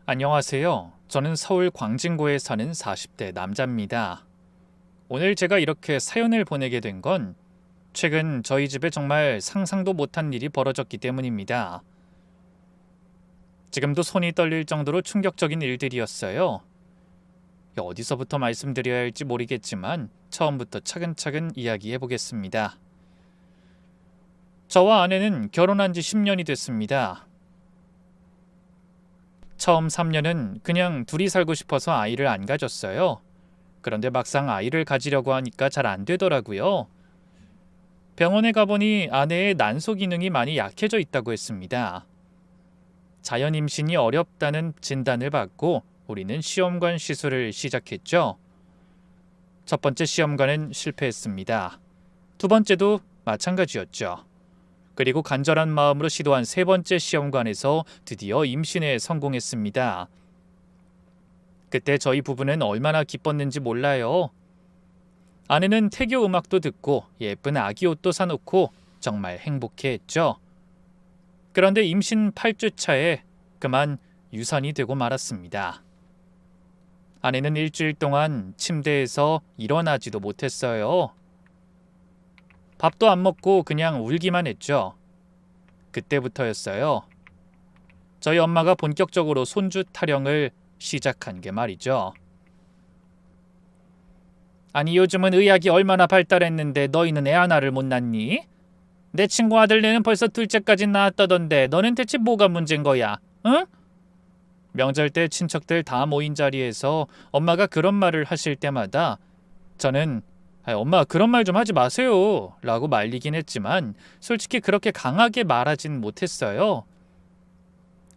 안녕하세요. 저는 서울 광진구에 사는 40대 남자입니다. 오늘 제가 이렇게 사연을 보내게 된 건 최근 저희 집에 정말 상상도 못한 일이 벌어졌기 때문입니다. 지금도 손이 떨릴 정도로 충격적인 일들이었어요. 어디서부터 말씀드려야 할지 모르겠지만 처음부터 차근차근 이야기해 보겠습니다. 저와 아내는 결혼한 지 10년이 됐습니다. 처음 3년은 그냥 둘이 살고 싶어서 아이를 안 가졌어요. 그런데 막상 아이를 가지려고 하니까 잘 안 되더라고요. 병원에 가보니 아내의 난소 기능이 많이 약해져 있다고 했습니다. 자연 임신이 어렵다는 진단을 받고 우리는 시험관 시술을 시작했죠. 첫 번째 시험관은 실패했습니다. 두 번째도 마찬가지였죠. 그리고 간절한 마음으로 시도한 세 번째 시험관에서 드디어 임신에 성공했습니다. 그때 저희 부부는 얼마나 기뻤는지 몰라요. 아내는 태교 음악도 듣고 예쁜 아기 옷도 사놓고 정말 행복해했죠. 그런데 임신 8주 차에 그만 유산이 되고 말았습니다. 아내는 일주일 동안 침대에서 일어나지도 못했어요. 밥도 안 먹고 그냥 울기만 했죠. 그때부터였어요. 저희 엄마가 본격적으로 손주 타령을 시작한 게 말이죠. 아니 요즘은 의학이 얼마나 발달했는데 너희는 애 하나를 못 낳니? 내 친구 아들네는 벌써 둘째까지 낳았다던데 너는 대체 뭐가 문제인 거야? 응? 명절 때 친척들 다 모인 자리에서 엄마가 그런 말을 하실 때마다 저는 엄마 그런 말 좀 하지 마세요 라고 말리긴 했지만 솔직히 그렇게 강하게 말하진 못했어요.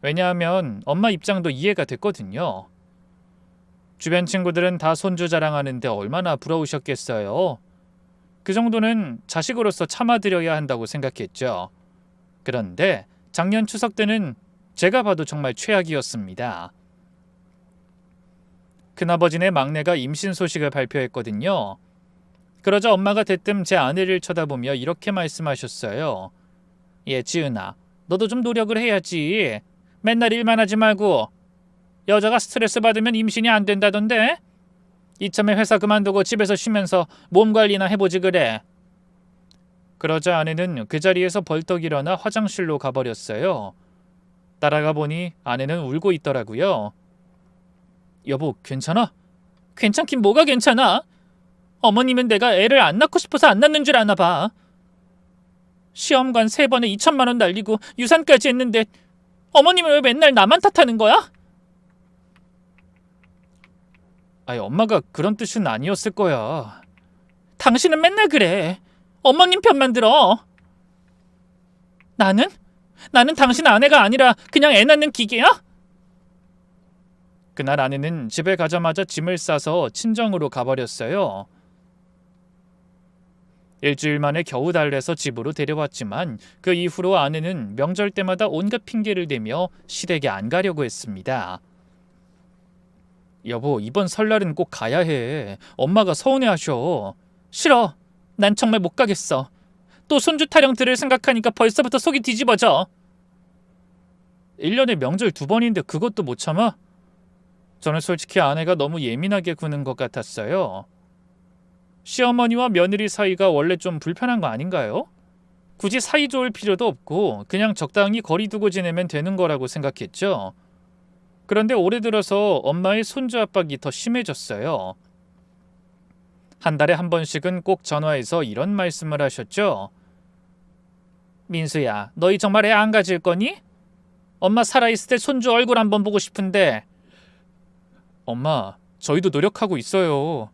왜냐하면 엄마 입장도 이해가 됐거든요. 주변 친구들은 다 손주 자랑하는데 얼마나 부러우셨겠어요. 그 정도는 자식으로서 참아드려야 한다고 생각했죠. 그런데 작년 추석 때는 제가 봐도 정말 최악이었습니다. 큰아버지네 막내가 임신 소식을 발표했거든요. 그러자 엄마가 대뜸 제 아내를 쳐다보며 이렇게 말씀하셨어요. 지은아, 너도 좀 노력을 해야지. 맨날 일만 하지 말고. 여자가 스트레스 받으면 임신이 안 된다던데? 이참에 회사 그만두고 집에서 쉬면서 몸 관리나 해보지 그래. 그러자 아내는 그 자리에서 벌떡 일어나 화장실로 가버렸어요. 따라가 보니 아내는 울고 있더라고요. 여보, 괜찮아? 괜찮긴 뭐가 괜찮아? 어머님은 내가 애를 안 낳고 싶어서 안 낳는 줄 아나 봐. 시험관 3번에 2천만 원 날리고 유산까지 했는데 어머님은 왜 맨날 나만 탓하는 거야? 아니 엄마가 그런 뜻은 아니었을 거야. 당신은 맨날 그래. 어머님 편만 들어. 나는 당신 아내가 아니라 그냥 애 낳는 기계야? 그날 아내는 집에 가자마자 짐을 싸서 친정으로 가버렸어요. 일주일 만에 겨우 달래서 집으로 데려왔지만 그 이후로 아내는 명절 때마다 온갖 핑계를 대며 시댁에 안 가려고 했습니다. 여보, 이번 설날은 꼭 가야 해. 엄마가 서운해하셔. 싫어. 난 정말 못 가겠어. 또 손주 타령 들을 생각하니까 벌써부터 속이 뒤집어져. 1년에 명절 2번인데 그것도 못 참아? 저는 솔직히 아내가 너무 예민하게 구는 것 같았어요. 시어머니와 며느리 사이가 원래 좀 불편한 거 아닌가요? 굳이 사이 좋을 필요도 없고 그냥 적당히 거리 두고 지내면 되는 거라고 생각했죠. 그런데 올해 들어서 엄마의 손주 압박이 더 심해졌어요. 한 달에 한 번씩은 꼭 전화해서 이런 말씀을 하셨죠. 민수야, 너희 정말 애 안 가질 거니? 엄마 살아있을 때 손주 얼굴 한번 보고 싶은데. 엄마, 저희도 노력하고 있어요.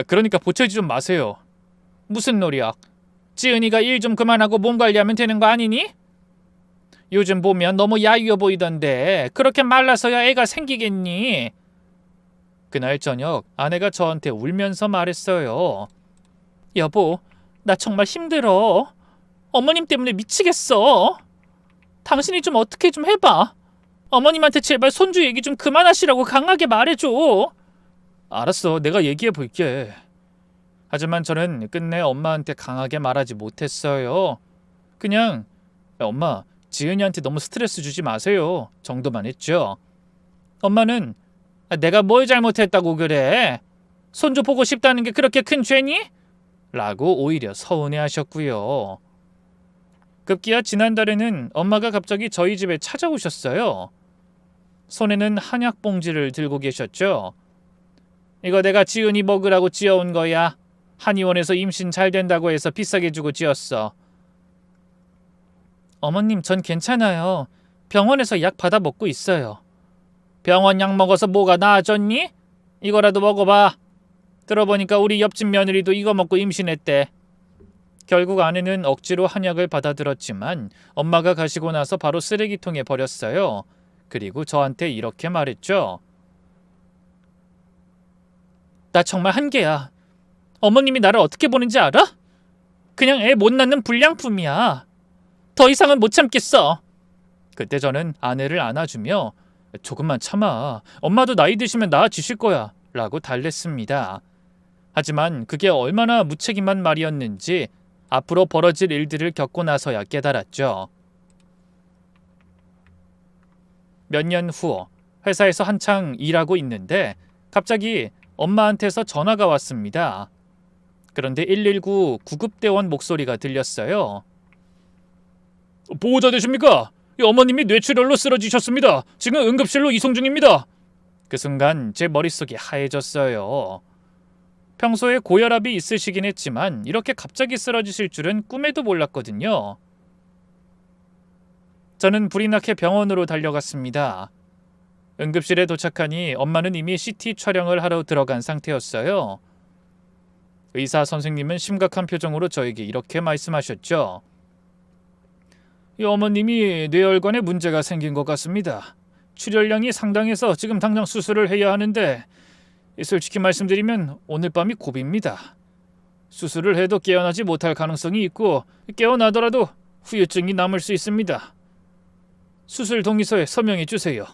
그러니까 보채지 좀 마세요. 무슨 노력? 지은이가 일 좀 그만하고 몸 관리하면 되는 거 아니니? 요즘 보면 너무 야유어 보이던데 그렇게 말라서야 애가 생기겠니? 그날 저녁 아내가 저한테 울면서 말했어요. 여보, 나 정말 힘들어. 어머님 때문에 미치겠어. 당신이 좀 어떻게 좀 해봐. 어머님한테 제발 손주 얘기 좀 그만하시라고 강하게 말해줘. 알았어, 내가 얘기해 볼게. 하지만 저는 끝내 엄마한테 강하게 말하지 못했어요. 그냥 엄마, 지은이한테 너무 스트레스 주지 마세요 정도만 했죠. 엄마는 내가 뭘 잘못했다고 그래? 손주 보고 싶다는 게 그렇게 큰 죄니? 라고 오히려 서운해하셨고요. 급기야 지난달에는 엄마가 갑자기 저희 집에 찾아오셨어요. 손에는 한약 봉지를 들고 계셨죠. 이거 내가 지은이 먹으라고 지어온 거야. 한의원에서 임신 잘 된다고 해서 비싸게 주고 지었어. 어머님, 전 괜찮아요. 병원에서 약 받아 먹고 있어요. 병원 약 먹어서 뭐가 나아졌니? 이거라도 먹어봐. 들어보니까 우리 옆집 며느리도 이거 먹고 임신했대. 결국 아내는 억지로 한약을 받아들었지만 엄마가 가시고 나서 바로 쓰레기통에 버렸어요. 그리고 저한테 이렇게 말했죠. 나 정말 한계야. 어머님이 나를 어떻게 보는지 알아? 그냥 애 못 낳는 불량품이야. 더 이상은 못 참겠어. 그때 저는 아내를 안아주며 조금만 참아. 엄마도 나이 드시면 나아지실 거야. 라고 달랬습니다. 하지만 그게 얼마나 무책임한 말이었는지 앞으로 벌어질 일들을 겪고 나서야 깨달았죠. 몇 년 후 회사에서 한창 일하고 있는데 갑자기 엄마한테서 전화가 왔습니다. 그런데 119 구급대원 목소리가 들렸어요. 보호자 되십니까? 어머님이 뇌출혈로 쓰러지셨습니다. 지금 응급실로 이송 중입니다. 그 순간 제 머릿속이 하얘졌어요. 평소에 고혈압이 있으시긴 했지만 이렇게 갑자기 쓰러지실 줄은 꿈에도 몰랐거든요. 저는 불이 나게 병원으로 달려갔습니다. 응급실에 도착하니 엄마는 이미 CT 촬영을 하러 들어간 상태였어요. 의사 선생님은 심각한 표정으로 저에게 이렇게 말씀하셨죠. 이 어머님이 뇌혈관에 문제가 생긴 것 같습니다. 출혈량이 상당해서 지금 당장 수술을 해야 하는데 솔직히 말씀드리면 오늘 밤이 고비입니다. 수술을 해도 깨어나지 못할 가능성이 있고 깨어나더라도 후유증이 남을 수 있습니다. 수술 동의서에 서명해 주세요.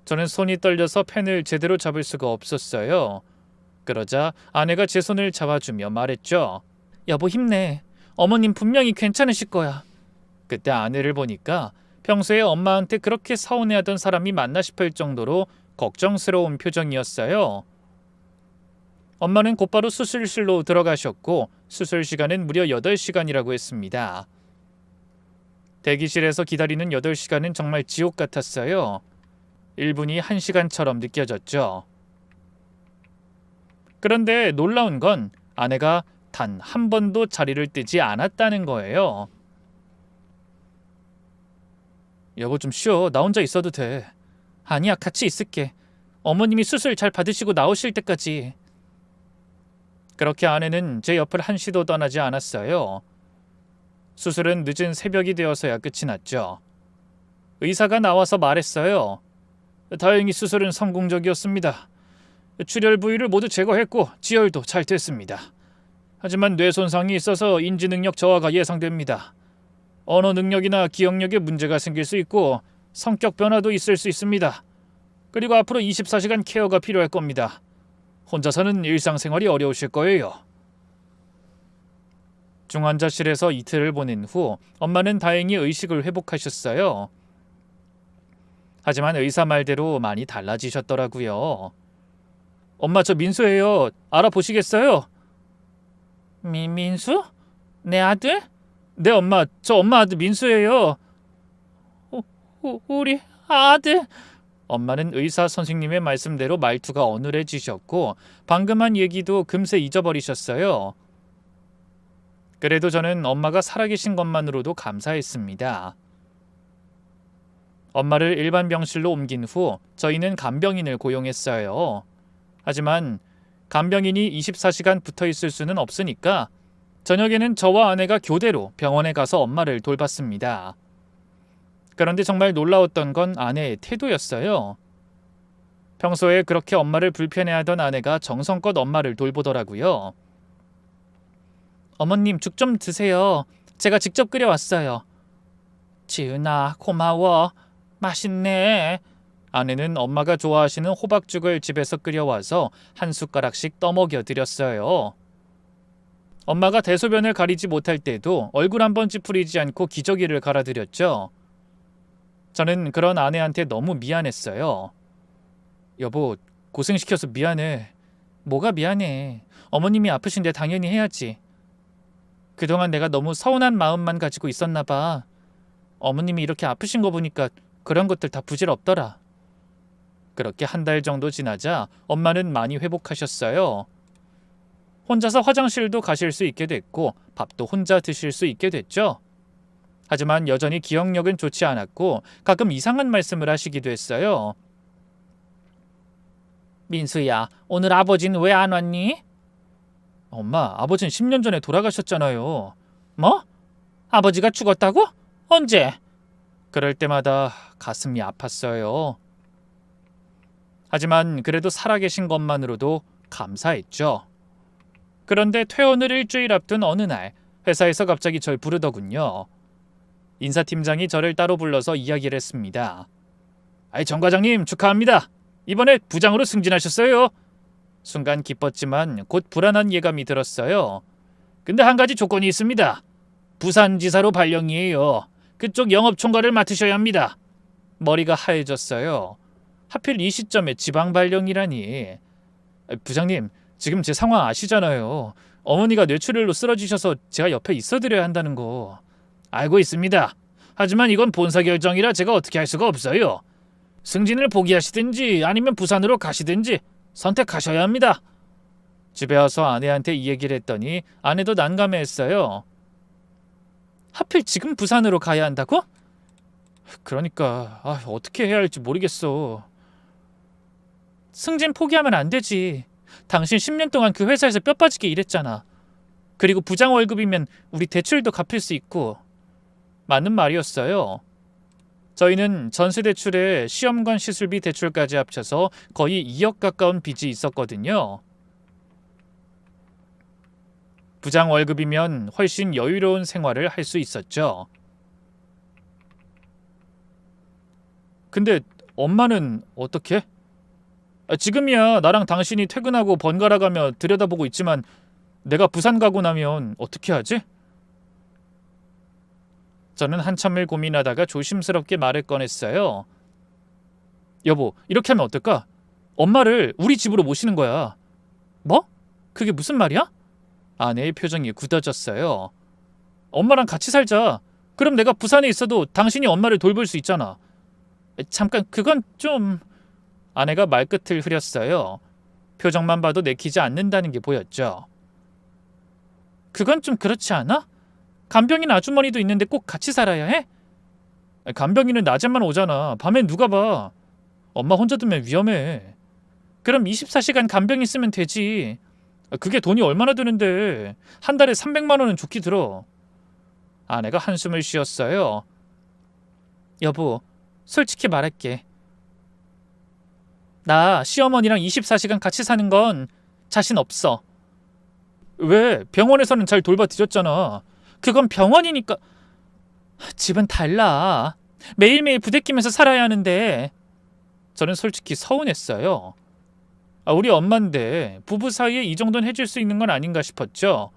저는 손이 떨려서 펜을 제대로 잡을 수가 없었어요. 그러자 아내가 제 손을 잡아주며 말했죠. 여보 힘내. 어머님 분명히 괜찮으실 거야. 그때 아내를 보니까 평소에 엄마한테 그렇게 서운해하던 사람이 맞나 싶을 정도로 걱정스러운 표정이었어요. 엄마는 곧바로 수술실로 들어가셨고 수술 시간은 무려 8시간이라고 했습니다. 대기실에서 기다리는 8시간은 정말 지옥 같았어요. 1분이 1시간처럼 느껴졌죠. 그런데 놀라운 건 아내가 단 한 번도 자리를 뜨지 않았다는 거예요. 여보 좀 쉬어. 나 혼자 있어도 돼. 아니야 같이 있을게. 어머님이 수술 잘 받으시고 나오실 때까지. 그렇게 아내는 제 옆을 한시도 떠나지 않았어요. 수술은 늦은 새벽이 되어서야 끝이 났죠. 의사가 나와서 말했어요. 다행히 수술은 성공적이었습니다. 출혈 부위를 모두 제거했고 지혈도 잘 됐습니다. 하지만 뇌 손상이 있어서 인지 능력 저하가 예상됩니다. 언어 능력이나 기억력에 문제가 생길 수 있고 성격 변화도 있을 수 있습니다. 그리고 앞으로 24시간 케어가 필요할 겁니다. 혼자서는 일상생활이 어려우실 거예요. 중환자실에서 이틀을 보낸 후 엄마는 다행히 의식을 회복하셨어요. 하지만 의사 말대로 많이 달라지셨더라고요. 엄마 저 민수예요. 알아보시겠어요? 민수? 내 아들? 네 엄마, 저 엄마 아들 민수예요. 우리 아들. 엄마는 의사 선생님의 말씀대로 말투가 어눌해지셨고 방금 한 얘기도 금세 잊어버리셨어요. 그래도 저는 엄마가 살아계신 것만으로도 감사했습니다. 엄마를 일반 병실로 옮긴 후 저희는 간병인을 고용했어요. 하지만 간병인이 24시간 붙어 있을 수는 없으니까 저녁에는 저와 아내가 교대로 병원에 가서 엄마를 돌봤습니다. 그런데 정말 놀라웠던 건 아내의 태도였어요. 평소에 그렇게 엄마를 불편해하던 아내가 정성껏 엄마를 돌보더라고요. 어머님 죽 좀 드세요. 제가 직접 끓여왔어요. 지은아 고마워. 맛있네. 아내는 엄마가 좋아하시는 호박죽을 집에서 끓여와서 한 숟가락씩 떠먹여 드렸어요. 엄마가 대소변을 가리지 못할 때도 얼굴 한 번 찌푸리지 않고 기저귀를 갈아드렸죠. 저는 그런 아내한테 너무 미안했어요. 여보, 고생시켜서 미안해. 뭐가 미안해. 어머님이 아프신데 당연히 해야지. 그동안 내가 너무 서운한 마음만 가지고 있었나 봐. 어머님이 이렇게 아프신 거 보니까 그런 것들 다 부질없더라. 그렇게 한 달 정도 지나자 엄마는 많이 회복하셨어요. 혼자서 화장실도 가실 수 있게 됐고 밥도 혼자 드실 수 있게 됐죠. 하지만 여전히 기억력은 좋지 않았고 가끔 이상한 말씀을 하시기도 했어요. 민수야, 오늘 아버지는 왜 안 왔니? 엄마, 아버지는 10년 전에 돌아가셨잖아요. 뭐? 아버지가 죽었다고? 언제? 그럴 때마다 가슴이 아팠어요. 하지만 그래도 살아계신 것만으로도 감사했죠. 그런데 퇴원을 일주일 앞둔 어느 날 회사에서 갑자기 절 부르더군요. 인사팀장이 저를 따로 불러서 이야기를 했습니다. 정 과장님 축하합니다. 이번에 부장으로 승진하셨어요. 순간 기뻤지만 곧 불안한 예감이 들었어요. 근데 한 가지 조건이 있습니다. 부산지사로 발령이에요. 그쪽 영업총괄을 맡으셔야 합니다. 머리가 하얘졌어요. 하필 이 시점에 지방 발령이라니. 부장님, 지금 제 상황 아시잖아요. 어머니가 뇌출혈로 쓰러지셔서 제가 옆에 있어드려야 한다는 거. 알고 있습니다. 하지만 이건 본사 결정이라 제가 어떻게 할 수가 없어요. 승진을 포기하시든지 아니면 부산으로 가시든지 선택하셔야 합니다. 집에 와서 아내한테 이 얘기를 했더니 아내도 난감해했어요. 하필 지금 부산으로 가야 한다고? 그러니까 어떻게 해야 할지 모르겠어. 승진 포기하면 안 되지. 당신 10년 동안 그 회사에서 뼈 빠지게 일했잖아. 그리고 부장 월급이면 우리 대출도 갚을 수 있고. 맞는 말이었어요. 저희는 전세 대출에 시험관 시술비 대출까지 합쳐서 거의 2억 가까운 빚이 있었거든요. 부장 월급이면 훨씬 여유로운 생활을 할 수 있었죠. 근데 엄마는 어떻게? 지금이야 나랑 당신이 퇴근하고 번갈아 가며 들여다보고 있지만 내가 부산 가고 나면 어떻게 하지? 저는 한참을 고민하다가 조심스럽게 말을 꺼냈어요. 여보, 이렇게 하면 어떨까? 엄마를 우리 집으로 모시는 거야. 뭐? 그게 무슨 말이야? 아내의 표정이 굳어졌어요. 엄마랑 같이 살자. 그럼 내가 부산에 있어도 당신이 엄마를 돌볼 수 있잖아. 잠깐, 그건 좀... 아내가 말끝을 흐렸어요. 표정만 봐도 내키지 않는다는 게 보였죠. 그건 좀 그렇지 않아? 간병인 아주머니도 있는데 꼭 같이 살아야 해? 간병인은 낮에만 오잖아. 밤엔 누가 봐. 엄마 혼자 두면 위험해. 그럼 24시간 간병인 쓰면 되지. 그게 돈이 얼마나 드는데. 한 달에 300만 원은 좋게 들어. 아내가 한숨을 쉬었어요. 여보, 솔직히 말할게. 나 시어머니랑 24시간 같이 사는 건 자신 없어. 왜? 병원에서는 잘 돌봐드렸잖아. 그건 병원이니까. 집은 달라. 매일매일 부대끼면서 살아야 하는데. 저는 솔직히 서운했어요. 우리 엄마인데 부부 사이에 이 정도는 해줄 수 있는 건 아닌가 싶었죠.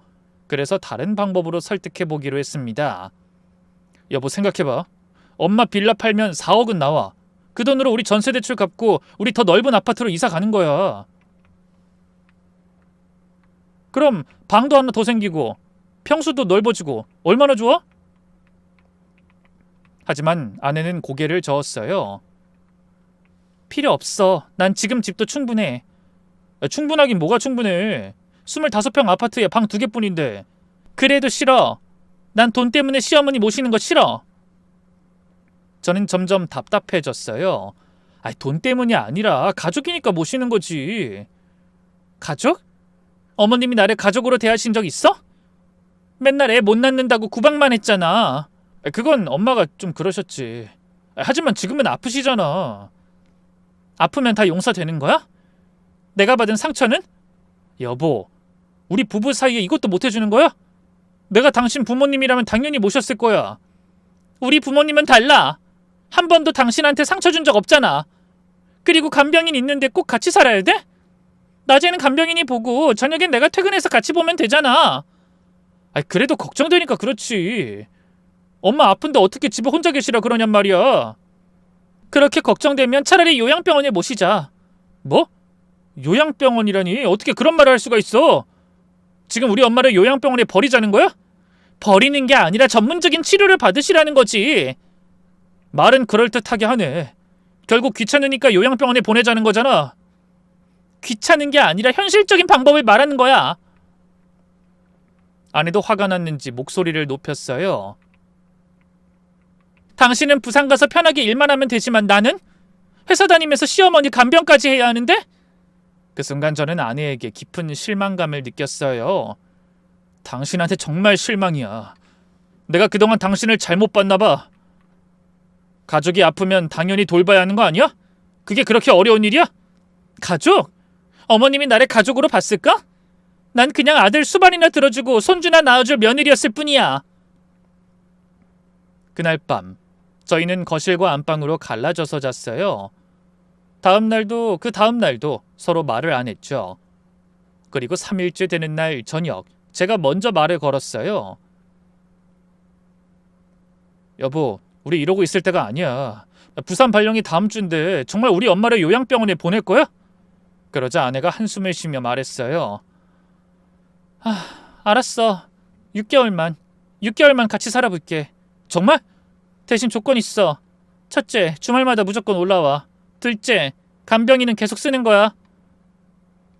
그래서 다른 방법으로 설득해보기로 했습니다. 여보, 생각해봐. 엄마 빌라 팔면 4억은 나와. 그 돈으로 우리 전세 대출 갚고 우리 더 넓은 아파트로 이사 가는 거야. 그럼 방도 하나 더 생기고 평수도 넓어지고 얼마나 좋아? 하지만 아내는 고개를 저었어요. 필요 없어. 난 지금 집도 충분해. 충분하긴 뭐가 충분해. 25평 아파트에 방 2개뿐인데. 그래도 싫어. 난 돈 때문에 시어머니 모시는 거 싫어. 저는 점점 답답해졌어요. 돈 때문이 아니라 가족이니까 모시는 거지. 가족? 어머님이 나를 가족으로 대하신 적 있어? 맨날 애 못 낳는다고 구박만 했잖아. 그건 엄마가 좀 그러셨지. 하지만 지금은 아프시잖아. 아프면 다 용서되는 거야? 내가 받은 상처는? 여보, 우리 부부 사이에 이것도 못 해주는 거야? 내가 당신 부모님이라면 당연히 모셨을 거야. 우리 부모님은 달라. 한 번도 당신한테 상처 준 적 없잖아. 그리고 간병인 있는데 꼭 같이 살아야 돼? 낮에는 간병인이 보고 저녁엔 내가 퇴근해서 같이 보면 되잖아. 그래도 걱정되니까 그렇지. 엄마 아픈데 어떻게 집에 혼자 계시라 그러냔 말이야. 그렇게 걱정되면 차라리 요양병원에 모시자. 뭐? 요양병원이라니? 어떻게 그런 말을 할 수가 있어? 지금 우리 엄마를 요양병원에 버리자는 거야? 버리는 게 아니라 전문적인 치료를 받으시라는 거지. 말은 그럴듯하게 하네. 결국 귀찮으니까 요양병원에 보내자는 거잖아. 귀찮은 게 아니라 현실적인 방법을 말하는 거야. 아내도 화가 났는지 목소리를 높였어요. 당신은 부산 가서 편하게 일만 하면 되지만 나는? 회사 다니면서 시어머니 간병까지 해야 하는데? 그 순간 저는 아내에게 깊은 실망감을 느꼈어요. 당신한테 정말 실망이야. 내가 그동안 당신을 잘못 봤나 봐. 가족이 아프면 당연히 돌봐야 하는 거 아니야? 그게 그렇게 어려운 일이야? 가족? 어머님이 나를 가족으로 봤을까? 난 그냥 아들 수반이나 들어주고 손주나 낳아줄 며느리였을 뿐이야. 그날 밤 저희는 거실과 안방으로 갈라져서 잤어요. 다음 날도 그 다음 날도 서로 말을 안 했죠. 그리고 3일째 되는 날 저녁 제가 먼저 말을 걸었어요. 여보, 우리 이러고 있을 때가 아니야. 부산 발령이 다음 주인데 정말 우리 엄마를 요양병원에 보낼 거야? 그러자 아내가 한숨을 쉬며 말했어요. 알았어. 6개월만 같이 살아볼게. 정말? 대신 조건 있어. 첫째, 주말마다 무조건 올라와. 둘째, 간병인은 계속 쓰는 거야.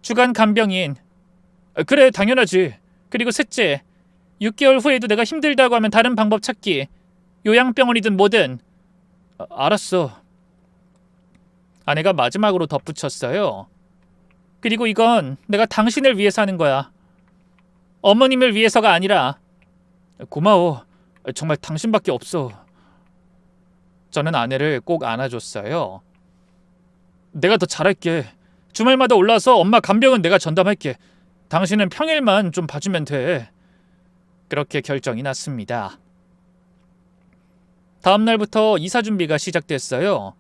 주간 간병인. 그래, 당연하지. 그리고 셋째, 6개월 후에도 내가 힘들다고 하면 다른 방법 찾기. 요양병원이든 뭐든. 알았어. 아내가 마지막으로 덧붙였어요. 그리고 이건 내가 당신을 위해서 하는 거야. 어머님을 위해서가 아니라. 고마워. 정말 당신밖에 없어. 저는 아내를 꼭 안아줬어요. 내가 더 잘할게. 주말마다 올라와서 엄마 간병은 내가 전담할게. 당신은 평일만 좀 봐주면 돼. 그렇게 결정이 났습니다. 다음 날부터 이사 준비가 시작됐어요.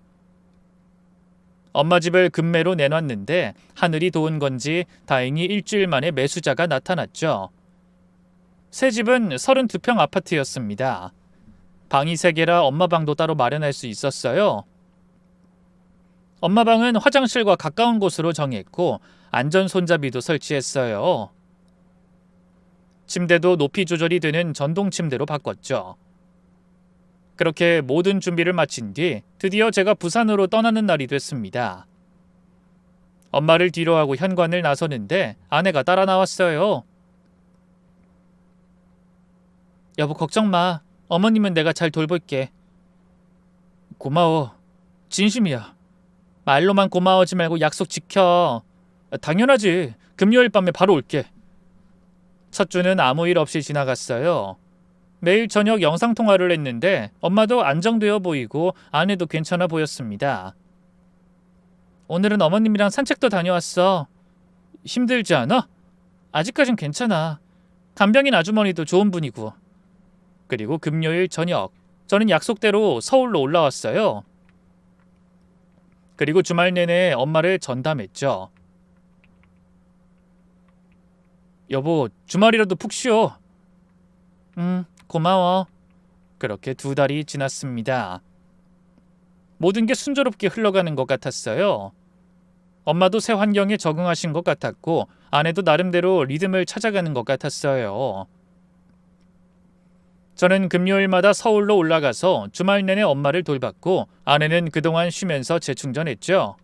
엄마 집을 급매로 내놨는데 하늘이 도운 건지 다행히 일주일 만에 매수자가 나타났죠. 새 집은 32평 아파트였습니다. 방이 3개라 엄마 방도 따로 마련할 수 있었어요. 엄마 방은 화장실과 가까운 곳으로 정했고 안전 손잡이도 설치했어요. 침대도 높이 조절이 되는 전동 침대로 바꿨죠. 그렇게 모든 준비를 마친 뒤 드디어 제가 부산으로 떠나는 날이 됐습니다. 엄마를 뒤로하고 현관을 나서는데 아내가 따라 나왔어요. 여보, 걱정 마. 어머님은 내가 잘 돌볼게. 고마워. 진심이야. 말로만 고마워하지 말고 약속 지켜. 당연하지. 금요일 밤에 바로 올게. 첫 주는 아무 일 없이 지나갔어요. 매일 저녁 영상통화를 했는데 엄마도 안정되어 보이고 아내도 괜찮아 보였습니다. 오늘은 어머님이랑 산책도 다녀왔어. 힘들지 않아? 아직까진 괜찮아. 간병인 아주머니도 좋은 분이고. 그리고 금요일 저녁 저는 약속대로 서울로 올라왔어요. 그리고 주말 내내 엄마를 전담했죠. 여보, 주말이라도 푹 쉬어. 고마워. 그렇게 2달이 지났습니다. 모든 게 순조롭게 흘러가는 것 같았어요. 엄마도 새 환경에 적응하신 것 같았고 아내도 나름대로 리듬을 찾아가는 것 같았어요. 저는 금요일마다 서울로 올라가서 주말 내내 엄마를 돌봤고 아내는 그동안 쉬면서 재충전했죠.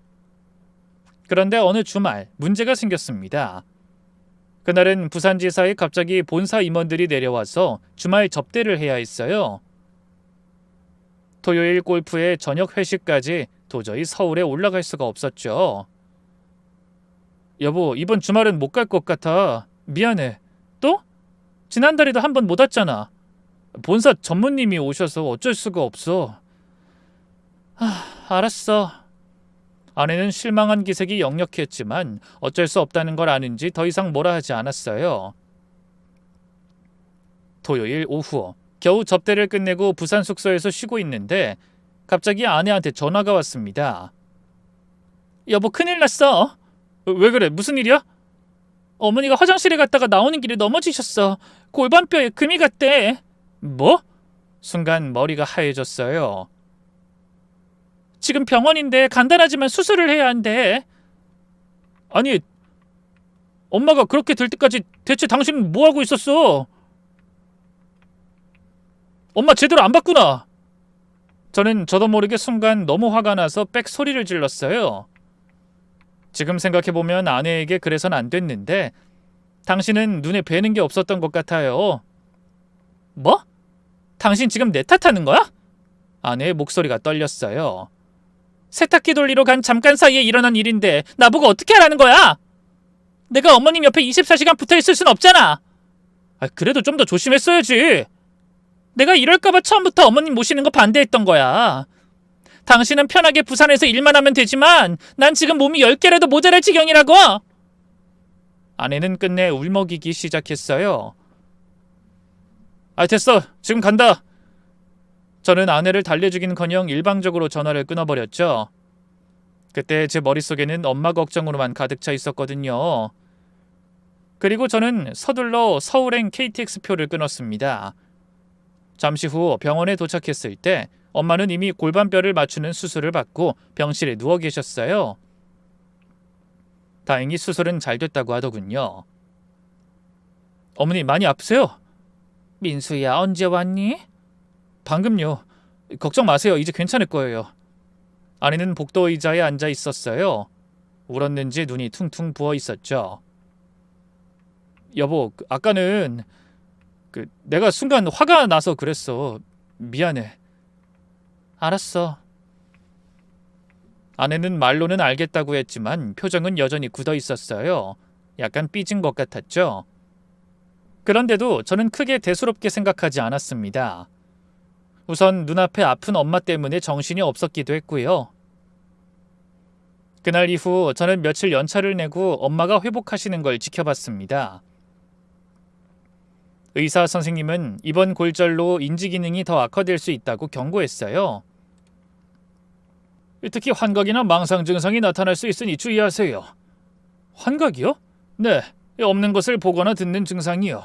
그런데 어느 주말 문제가 생겼습니다. 그날은 부산지사에 갑자기 본사 임원들이 내려와서 주말 접대를 해야 했어요. 토요일 골프에 저녁 회식까지 도저히 서울에 올라갈 수가 없었죠. 여보, 이번 주말은 못 갈 것 같아. 미안해. 또? 지난달에도 한 번 못 왔잖아. 본사 전무님이 오셔서 어쩔 수가 없어. 알았어. 아내는 실망한 기색이 역력했지만 어쩔 수 없다는 걸 아는지 더 이상 뭐라 하지 않았어요. 토요일 오후 겨우 접대를 끝내고 부산 숙소에서 쉬고 있는데 갑자기 아내한테 전화가 왔습니다. 여보, 큰일 났어. 왜 그래? 무슨 일이야? 어머니가 화장실에 갔다가 나오는 길에 넘어지셨어. 골반뼈에 금이 갔대. 뭐? 순간 머리가 하얘졌어요. 지금 병원인데 간단하지만 수술을 해야 한대. 아니, 엄마가 그렇게 될 때까지 대체 당신은 뭐 하고 있었어? 엄마 제대로 안 봤구나. 저는 저도 모르게 순간 너무 화가 나서 빽 소리를 질렀어요. 지금 생각해보면 아내에게 그래선 안 됐는데 당신은 눈에 뵈는 게 없었던 것 같아요. 뭐? 당신 지금 내 탓하는 거야? 아내의 목소리가 떨렸어요. 세탁기 돌리러 간 잠깐 사이에 일어난 일인데 나보고 어떻게 하라는 거야? 내가 어머님 옆에 24시간 붙어있을 순 없잖아. 그래도 좀 더 조심했어야지. 내가 이럴까봐 처음부터 어머님 모시는 거 반대했던 거야. 당신은 편하게 부산에서 일만 하면 되지만 난 지금 몸이 10개라도 모자랄 지경이라고. 아내는 끝내 울먹이기 시작했어요. 됐어. 지금 간다. 저는 아내를 달래주긴커녕 일방적으로 전화를 끊어버렸죠. 그때 제 머릿속에는 엄마 걱정으로만 가득 차 있었거든요. 그리고 저는 서둘러 서울행 KTX표를 끊었습니다. 잠시 후 병원에 도착했을 때 엄마는 이미 골반뼈를 맞추는 수술을 받고 병실에 누워 계셨어요. 다행히 수술은 잘 됐다고 하더군요. 어머니 많이 아프세요? 민수야, 언제 왔니? 방금요. 걱정 마세요. 이제 괜찮을 거예요. 아내는 복도 의자에 앉아 있었어요. 울었는지 눈이 퉁퉁 부어 있었죠. 여보, 아까는 내가 순간 화가 나서 그랬어. 미안해. 알았어. 아내는 말로는 알겠다고 했지만 표정은 여전히 굳어 있었어요. 약간 삐진 것 같았죠. 그런데도 저는 크게 대수롭게 생각하지 않았습니다. 우선 눈앞에 아픈 엄마 때문에 정신이 없었기도 했고요. 그날 이후 저는 며칠 연차를 내고 엄마가 회복하시는 걸 지켜봤습니다. 의사 선생님은 이번 골절로 인지 기능이 더 악화될 수 있다고 경고했어요. 특히 환각이나 망상 증상이 나타날 수 있으니 주의하세요. 환각이요? 네, 없는 것을 보거나 듣는 증상이요.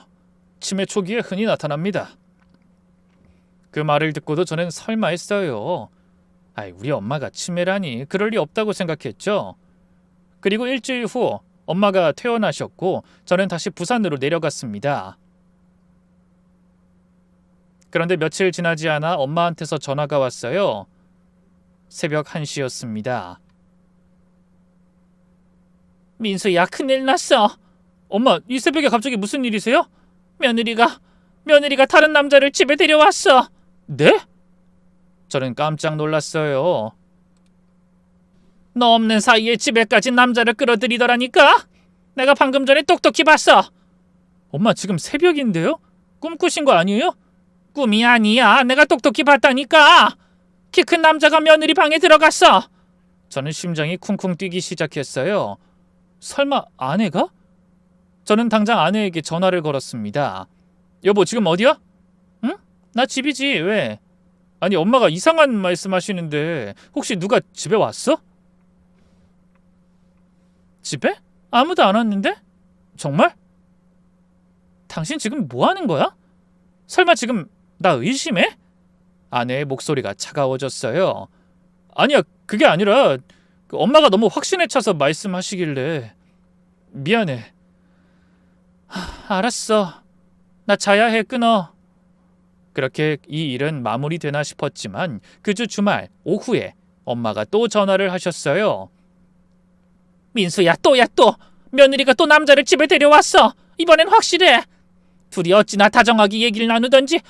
치매 초기에 흔히 나타납니다. 그 말을 듣고도 저는 설마 했어요. 우리 엄마가 치매라니 그럴 리 없다고 생각했죠. 그리고 일주일 후 엄마가 퇴원하셨고 저는 다시 부산으로 내려갔습니다. 그런데 며칠 지나지 않아 엄마한테서 전화가 왔어요. 새벽 1시였습니다. 민수야, 큰일 났어. 엄마, 이 새벽에 갑자기 무슨 일이세요? 며느리가 다른 남자를 집에 데려왔어. 네? 저는 깜짝 놀랐어요. 너 없는 사이에 집에까지 남자를 끌어들이더라니까? 내가 방금 전에 똑똑히 봤어. 엄마, 지금 새벽인데요? 꿈꾸신 거 아니에요? 꿈이 아니야. 내가 똑똑히 봤다니까. 키 큰 남자가 며느리 방에 들어갔어. 저는 심장이 쿵쿵 뛰기 시작했어요. 설마 아내가? 저는 당장 아내에게 전화를 걸었습니다. 여보, 지금 어디야? 응? 나 집이지. 왜? 아니, 엄마가 이상한 말씀하시는데 혹시 누가 집에 왔어? 집에? 아무도 안 왔는데? 정말? 당신 지금 뭐 하는 거야? 설마 지금 나 의심해? 아내의 목소리가 차가워졌어요. 아니야, 그게 아니라 엄마가 너무 확신에 차서 말씀하시길래. 미안해. 알았어. 나 자야 해. 끊어. 그렇게 이 일은 마무리되나 싶었지만 그 주 주말 오후에 엄마가 또 전화를 하셨어요. 민수야, 또. 며느리가 또 남자를 집에 데려왔어. 이번엔 확실해. 둘이 어찌나 다정하게 얘기를 나누던지.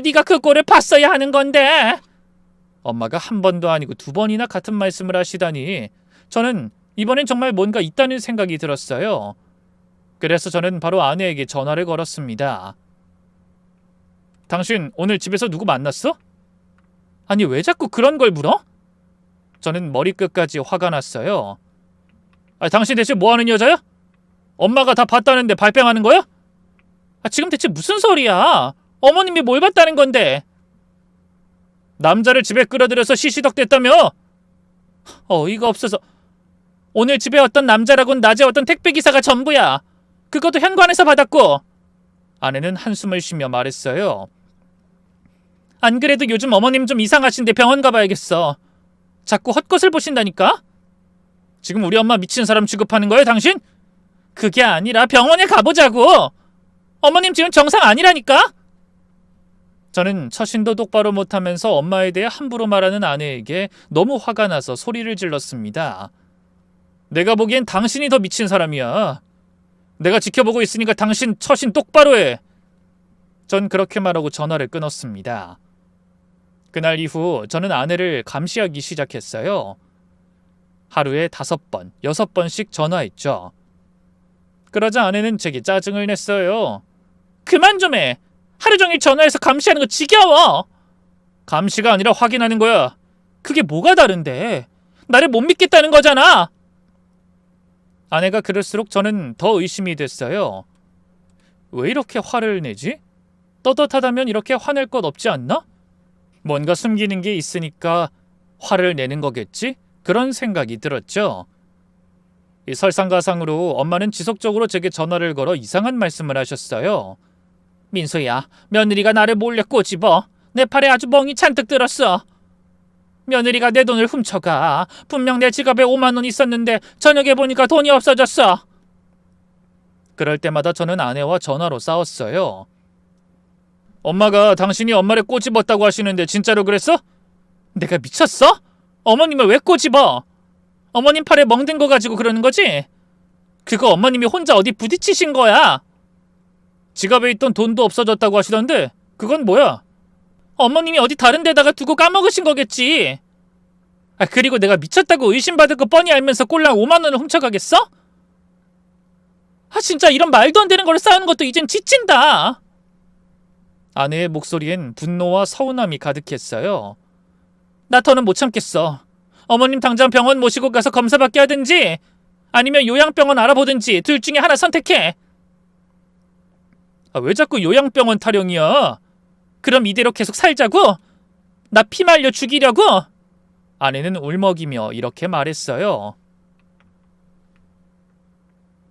네가 그 꼴을 봤어야 하는 건데. 엄마가 한 번도 아니고 두 번이나 같은 말씀을 하시다니 저는 이번엔 정말 뭔가 있다는 생각이 들었어요. 그래서 저는 바로 아내에게 전화를 걸었습니다. 당신 오늘 집에서 누구 만났어? 아니, 왜 자꾸 그런 걸 물어? 저는 머리끝까지 화가 났어요. 당신 대체 뭐하는 여자야? 엄마가 다 봤다는데 발뺌하는 거야? 지금 대체 무슨 소리야? 어머님이 뭘 봤다는 건데? 남자를 집에 끌어들여서 시시덕댔다며? 어이가 없어서. 오늘 집에 왔던 남자라곤 낮에 어떤 택배기사가 전부야. 그것도 현관에서 받았고. 아내는 한숨을 쉬며 말했어요. 안 그래도 요즘 어머님 좀 이상하신데 병원 가봐야겠어. 자꾸 헛것을 보신다니까? 지금 우리 엄마 미친 사람 취급하는 거예요, 당신? 그게 아니라 병원에 가보자고. 어머님 지금 정상 아니라니까? 저는 처신도 똑바로 못하면서 엄마에 대해 함부로 말하는 아내에게 너무 화가 나서 소리를 질렀습니다. 내가 보기엔 당신이 더 미친 사람이야. 내가 지켜보고 있으니까 당신 처신 똑바로 해. 전 그렇게 말하고 전화를 끊었습니다. 그날 이후 저는 아내를 감시하기 시작했어요. 하루에 5번, 6번씩 전화했죠. 그러자 아내는 제게 짜증을 냈어요. 그만 좀 해. 하루 종일 전화해서 감시하는 거 지겨워. 감시가 아니라 확인하는 거야. 그게 뭐가 다른데? 나를 못 믿겠다는 거잖아. 아내가 그럴수록 저는 더 의심이 됐어요. 왜 이렇게 화를 내지? 떳떳하다면 이렇게 화낼 것 없지 않나? 뭔가 숨기는 게 있으니까 화를 내는 거겠지? 그런 생각이 들었죠. 이 설상가상으로 엄마는 지속적으로 제게 전화를 걸어 이상한 말씀을 하셨어요. 민수야, 며느리가 나를 몰래 꼬집어. 내 팔에 아주 멍이 잔뜩 들었어. 며느리가 내 돈을 훔쳐가. 분명 내 지갑에 5만 원 있었는데 저녁에 보니까 돈이 없어졌어. 그럴 때마다 저는 아내와 전화로 싸웠어요. 엄마가 당신이 엄마를 꼬집었다고 하시는데 진짜로 그랬어? 내가 미쳤어? 어머님을 왜 꼬집어? 어머님 팔에 멍든 거 가지고 그러는 거지? 그거 어머님이 혼자 어디 부딪히신 거야. 지갑에 있던 돈도 없어졌다고 하시던데 그건 뭐야? 어머님이 어디 다른 데다가 두고 까먹으신 거겠지. 그리고 내가 미쳤다고 의심받을 거 뻔히 알면서 꼴랑 5만 원을 훔쳐가겠어? 진짜 이런 말도 안 되는 걸로 싸우는 것도 이젠 지친다. 아내의 목소리엔 분노와 서운함이 가득했어요. 나 더는 못 참겠어. 어머님 당장 병원 모시고 가서 검사받게 하든지 아니면 요양병원 알아보든지 둘 중에 하나 선택해. 왜 자꾸 요양병원 타령이야? 그럼 이대로 계속 살자고? 나 피 말려 죽이려고? 아내는 울먹이며 이렇게 말했어요.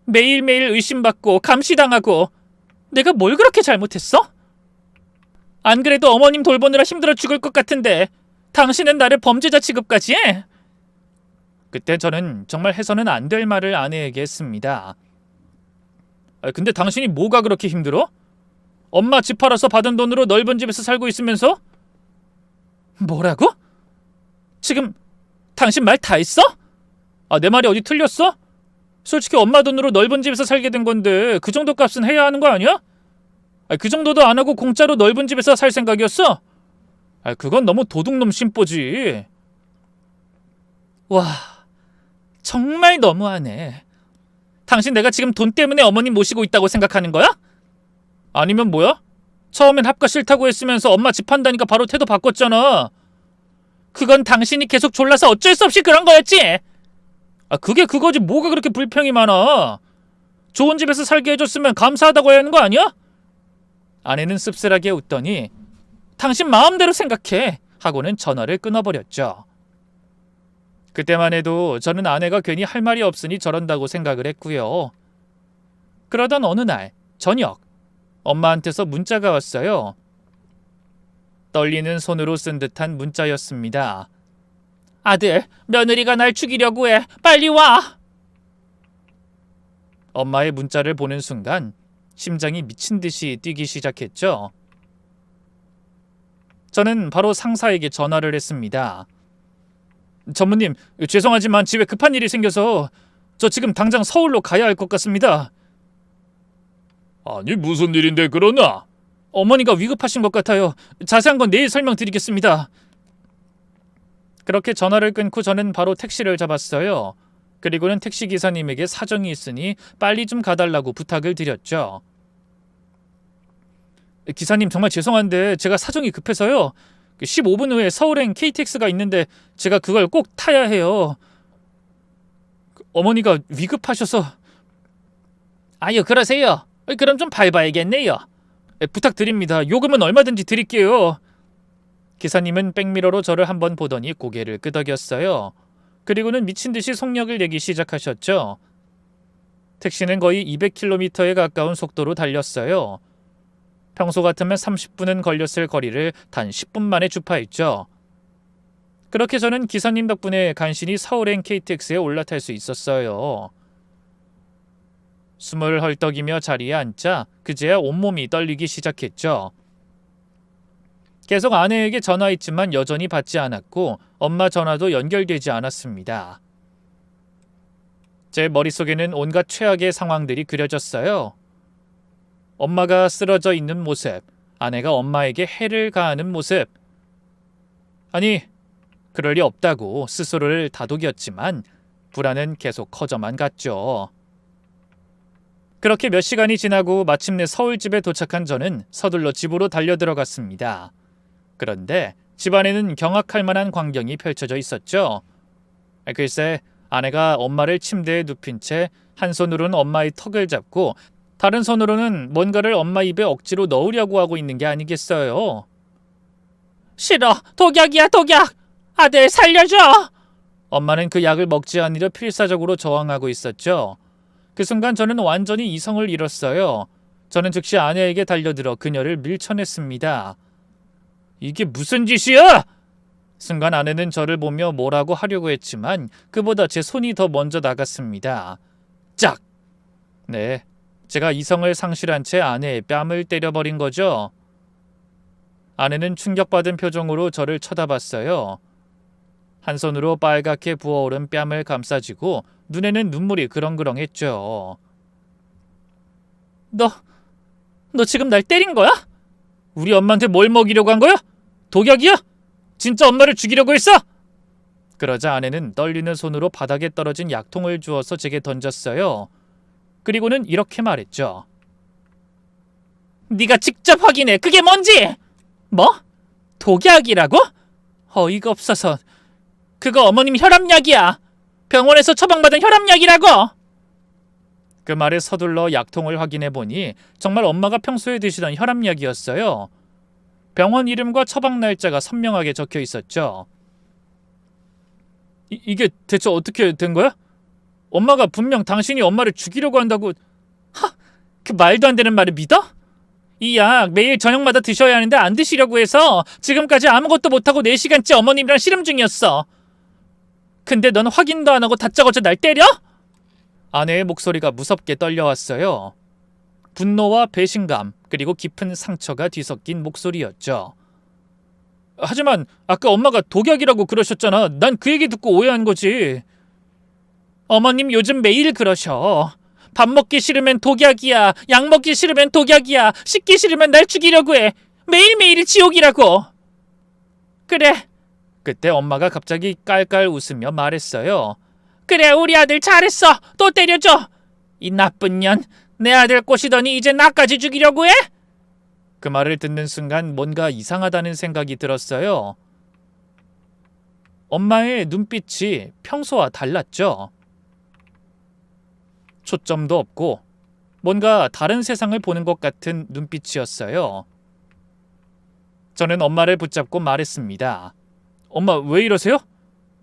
매일매일 의심받고 감시당하고 내가 뭘 그렇게 잘못했어? 안 그래도 어머님 돌보느라 힘들어 죽을 것 같은데 당신은 나를 범죄자 취급까지 해? 그때 저는 정말 해서는 안 될 말을 아내에게 했습니다. 근데 당신이 뭐가 그렇게 힘들어? 엄마 집 팔아서 받은 돈으로 넓은 집에서 살고 있으면서? 뭐라고? 지금 당신 말 다 했어? 내 말이 어디 틀렸어? 솔직히 엄마 돈으로 넓은 집에서 살게 된 건데 그 정도 값은 해야 하는 거 아니야? 그 정도도 안 하고 공짜로 넓은 집에서 살 생각이었어? 그건 너무 도둑놈 심보지. 와, 정말 너무하네. 당신 내가 지금 돈 때문에 어머님 모시고 있다고 생각하는 거야? 아니면 뭐야? 처음엔 합가 싫다고 했으면서 엄마 집 판다니까 바로 태도 바꿨잖아. 그건 당신이 계속 졸라서 어쩔 수 없이 그런 거였지. 그게 그거지 뭐가 그렇게 불평이 많아. 좋은 집에서 살게 해줬으면 감사하다고 해야 하는 거 아니야? 아내는 씁쓸하게 웃더니 당신 마음대로 생각해 하고는 전화를 끊어버렸죠. 그때만 해도 저는 아내가 괜히 할 말이 없으니 저런다고 생각을 했고요. 그러던 어느 날 저녁 엄마한테서 문자가 왔어요. 떨리는 손으로 쓴 듯한 문자였습니다. 아들, 며느리가 날 죽이려고 해. 빨리 와. 엄마의 문자를 보는 순간 심장이 미친 듯이 뛰기 시작했죠. 저는 바로 상사에게 전화를 했습니다. 전무님, 죄송하지만 집에 급한 일이 생겨서 저 지금 당장 서울로 가야 할 것 같습니다. 아니 무슨 일인데 그러나? 어머니가 위급하신 것 같아요. 자세한 건 내일 설명드리겠습니다. 그렇게 전화를 끊고 저는 바로 택시를 잡았어요. 그리고는 택시기사님에게 사정이 있으니 빨리 좀 가달라고 부탁을 드렸죠. 기사님 정말 죄송한데 제가 사정이 급해서요. 15분 후에 서울행 KTX가 있는데 제가 그걸 꼭 타야 해요. 어머니가 위급하셔서. 아유 그러세요. 그럼 좀 밟아야겠네요. 부탁드립니다. 요금은 얼마든지 드릴게요. 기사님은 백미러로 저를 한번 보더니 고개를 끄덕였어요. 그리고는 미친 듯이 속력을 내기 시작하셨죠. 택시는 거의 200km에 가까운 속도로 달렸어요. 평소 같으면 30분은 걸렸을 거리를 단 10분 만에 주파했죠. 그렇게 저는 기사님 덕분에 간신히 서울행 KTX에 올라탈 수 있었어요. 숨을 헐떡이며 자리에 앉자 그제야 온몸이 떨리기 시작했죠. 계속 아내에게 전화했지만 여전히 받지 않았고 엄마 전화도 연결되지 않았습니다. 제 머릿속에는 온갖 최악의 상황들이 그려졌어요. 엄마가 쓰러져 있는 모습, 아내가 엄마에게 해를 가하는 모습. 아니, 그럴 리 없다고 스스로를 다독였지만 불안은 계속 커져만 갔죠. 그렇게 몇 시간이 지나고 마침내 서울집에 도착한 저는 서둘러 집으로 달려들어갔습니다. 그런데 집안에는 경악할 만한 광경이 펼쳐져 있었죠. 글쎄, 아내가 엄마를 침대에 눕힌 채 한 손으로는 엄마의 턱을 잡고 다른 손으로는 뭔가를 엄마 입에 억지로 넣으려고 하고 있는 게 아니겠어요. 싫어, 독약이야, 독약! 아들 살려줘! 엄마는 그 약을 먹지 않으려 필사적으로 저항하고 있었죠. 그 순간 저는 완전히 이성을 잃었어요. 저는 즉시 아내에게 달려들어 그녀를 밀쳐냈습니다. 이게 무슨 짓이야? 순간 아내는 저를 보며 뭐라고 하려고 했지만 그보다 제 손이 더 먼저 나갔습니다. 짝! 네, 제가 이성을 상실한 채 아내의 뺨을 때려버린 거죠. 아내는 충격받은 표정으로 저를 쳐다봤어요. 한 손으로 빨갛게 부어오른 뺨을 감싸쥐고 눈에는 눈물이 그렁그렁했죠. 너 지금 날 때린 거야? 우리 엄마한테 뭘 먹이려고 한 거야? 독약이야? 진짜 엄마를 죽이려고 했어? 그러자 아내는 떨리는 손으로 바닥에 떨어진 약통을 주워서 제게 던졌어요. 그리고는 이렇게 말했죠. 네가 직접 확인해. 그게 뭔지! 뭐? 독약이라고? 어이가 없어서. 그거 어머님 혈압약이야. 병원에서 처방받은 혈압약이라고. 그 말에 서둘러 약통을 확인해보니 정말 엄마가 평소에 드시던 혈압약이었어요. 병원 이름과 처방 날짜가 선명하게 적혀 있었죠. 이게 대체 어떻게 된 거야? 엄마가 분명 당신이 엄마를 죽이려고 한다고. 그 말도 안 되는 말을 믿어? 이 약 매일 저녁마다 드셔야 하는데 안 드시려고 해서 지금까지 아무것도 못하고 4시간째 어머님이랑 씨름 중이었어. 근데 넌 확인도 안 하고 다짜고짜 날 때려? 아내의 목소리가 무섭게 떨려왔어요. 분노와 배신감 그리고 깊은 상처가 뒤섞인 목소리였죠. 하지만 아까 엄마가 독약이라고 그러셨잖아. 난 그 얘기 듣고 오해한 거지. 어머님 요즘 매일 그러셔. 밥 먹기 싫으면 독약이야. 약 먹기 싫으면 독약이야. 씻기 싫으면 날 죽이려고 해. 매일매일이 지옥이라고. 그래. 그때 엄마가 갑자기 깔깔 웃으며 말했어요. 그래, 우리 아들 잘했어. 또 때려줘. 이 나쁜 년. 내 아들 꼬시더니 이제 나까지 죽이려고 해? 그 말을 듣는 순간 뭔가 이상하다는 생각이 들었어요. 엄마의 눈빛이 평소와 달랐죠. 초점도 없고 뭔가 다른 세상을 보는 것 같은 눈빛이었어요. 저는 엄마를 붙잡고 말했습니다. 엄마 왜 이러세요?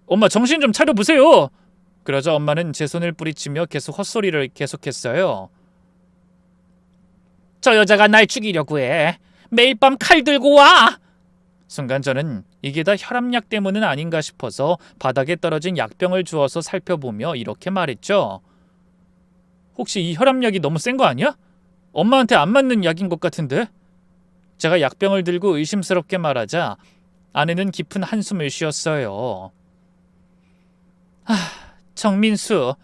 엄마 정신 좀 차려보세요. 그러자 엄마는 제 손을 뿌리치며 계속 헛소리를 계속했어요. 저 여자가 날 죽이려고 해. 매일 밤 칼 들고 와. 순간 저는 이게 다 혈압약 때문은 아닌가 싶어서 바닥에 떨어진 약병을 주워서 살펴보며 이렇게 말했죠. 혹시 이 혈압약이 너무 센 거 아니야? 엄마한테 안 맞는 약인 것 같은데? 제가 약병을 들고 의심스럽게 말하자 아내는 깊은 한숨을 쉬었어요. 정민수,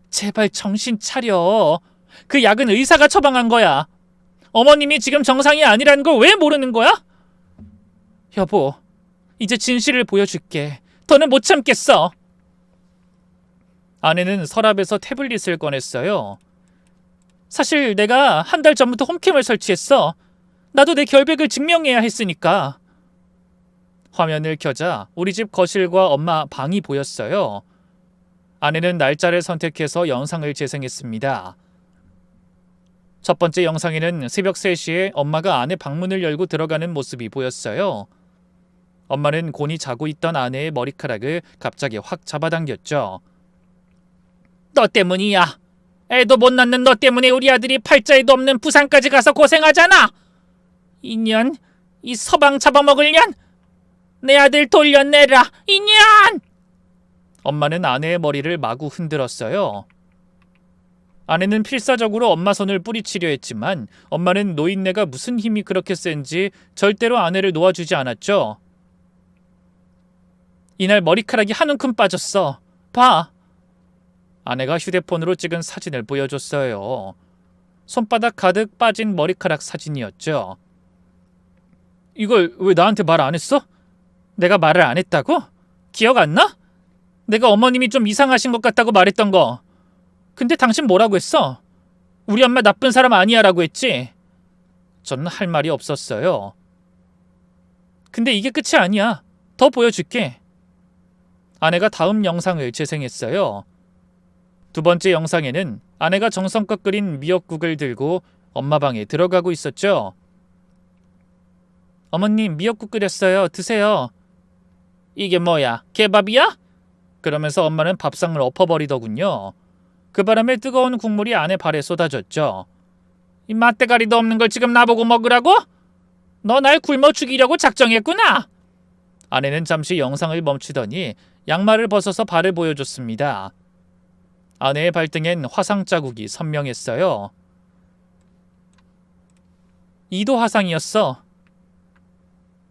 제발 정신 차려. 그 약은 의사가 처방한 거야. 어머님이 지금 정상이 아니라는 걸 왜 모르는 거야? 여보, 이제 진실을 보여줄게. 더는 못 참겠어. 아내는 서랍에서 태블릿을 꺼냈어요. 사실 내가 한 달 전부터 홈캠을 설치했어. 나도 내 결백을 증명해야 했으니까. 화면을 켜자 우리 집 거실과 엄마 방이 보였어요. 아내는 날짜를 선택해서 영상을 재생했습니다. 첫 번째 영상에는 새벽 3시에 엄마가 아내 방문을 열고 들어가는 모습이 보였어요. 엄마는 곤히 자고 있던 아내의 머리카락을 갑자기 확 잡아당겼죠. 너 때문이야. 애도 못 낳는 너 때문에 우리 아들이 팔자에도 없는 부산까지 가서 고생하잖아. 이 년, 이 서방 잡아먹을 년. 내 아들 돌려내라, 이년! 엄마는 아내의 머리를 마구 흔들었어요. 아내는 필사적으로 엄마 손을 뿌리치려 했지만 엄마는 노인네가 무슨 힘이 그렇게 센지 절대로 아내를 놓아주지 않았죠. 이날 머리카락이 한 움큼 빠졌어. 봐. 아내가 휴대폰으로 찍은 사진을 보여줬어요. 손바닥 가득 빠진 머리카락 사진이었죠. 이걸 왜 나한테 말 안 했어? 내가 말을 안 했다고? 기억 안 나? 내가 어머님이 좀 이상하신 것 같다고 말했던 거. 근데 당신 뭐라고 했어? 우리 엄마 나쁜 사람 아니야 라고 했지? 저는 할 말이 없었어요. 근데 이게 끝이 아니야. 더 보여줄게. 아내가 다음 영상을 재생했어요. 두 번째 영상에는 아내가 정성껏 끓인 미역국을 들고 엄마 방에 들어가고 있었죠. 어머님, 미역국 끓였어요. 드세요. 이게 뭐야? 개밥이야? 그러면서 엄마는 밥상을 엎어버리더군요. 그 바람에 뜨거운 국물이 아내 발에 쏟아졌죠. 이 맛대가리도 없는 걸 지금 나보고 먹으라고? 너 날 굶어 죽이려고 작정했구나. 아내는 잠시 영상을 멈추더니 양말을 벗어서 발을 보여줬습니다. 아내의 발등엔 화상 자국이 선명했어요. 2도 화상이었어.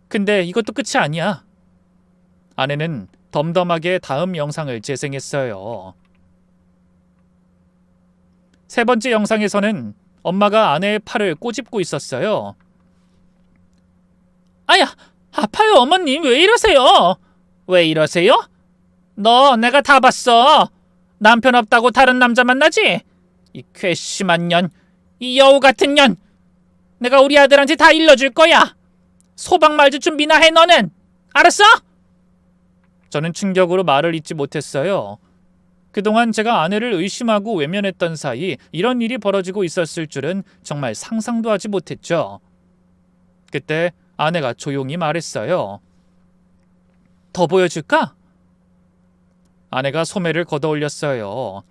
근데 이것도 끝이 아니야. 아내는 덤덤하게 다음 영상을 재생했어요. 세 번째 영상에서는 엄마가 아내의 팔을 꼬집고 있었어요. 아야, 아파요 어머님. 왜 이러세요? 왜 이러세요? 너 내가 다 봤어. 남편 없다고 다른 남자 만나지? 이 괘씸한 년, 이 여우 같은 년. 내가 우리 아들한테 다 일러줄 거야. 소방 말줄 준비나 해 너는. 알았어? 저는 충격으로 말을 잇지 못했어요. 그동안 제가 아내를 의심하고 외면했던 사이 이런 일이 벌어지고 있었을 줄은 정말 상상도 하지 못했죠. 그때 아내가 조용히 말했어요. 더 보여줄까? 아내가 소매를 걷어올렸어요.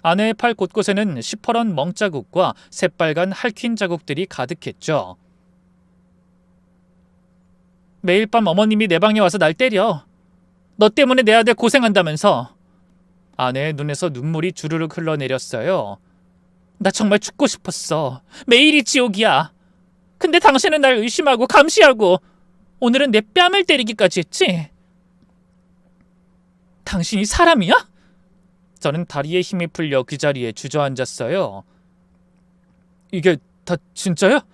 아내의 팔 곳곳에는 시퍼런 멍자국과 새빨간 핥힌 자국들이 가득했죠. 매일 밤 어머님이 내 방에 와서 날 때려. 너 때문에 내 아들 고생한다면서. 아내의 눈에서 눈물이 주르륵 흘러내렸어요. 나 정말 죽고 싶었어. 매일이 지옥이야. 근데 당신은 날 의심하고 감시하고 오늘은 내 뺨을 때리기까지 했지. 당신이 사람이야? 저는 다리에 힘이 풀려 그 자리에 주저앉았어요. 이게 다 진짜야?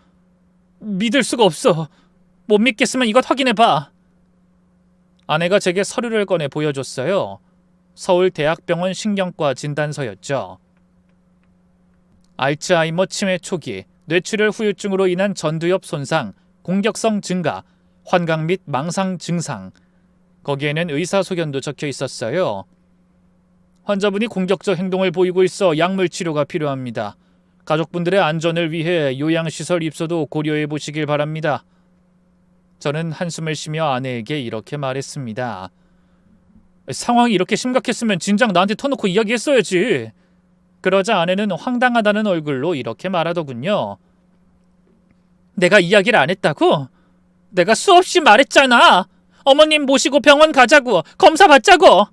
믿을 수가 없어. 못 믿겠으면 이것 확인해봐. 아내가 제게 서류를 꺼내 보여줬어요. 서울대학병원 신경과 진단서였죠. 알츠하이머 치매 초기, 뇌출혈 후유증으로 인한 전두엽 손상, 공격성 증가, 환각 및 망상 증상. 거기에는 의사소견도 적혀 있었어요. 환자분이 공격적 행동을 보이고 있어 약물 치료가 필요합니다. 가족분들의 안전을 위해 요양시설 입소도 고려해 보시길 바랍니다. 저는 한숨을 쉬며 아내에게 이렇게 말했습니다. 상황이 이렇게 심각했으면 진작 나한테 터놓고 이야기했어야지. 그러자 아내는 황당하다는 얼굴로 이렇게 말하더군요. 내가 이야기를 안 했다고? 내가 수없이 말했잖아. 어머님 모시고 병원 가자고, 검사 받자고.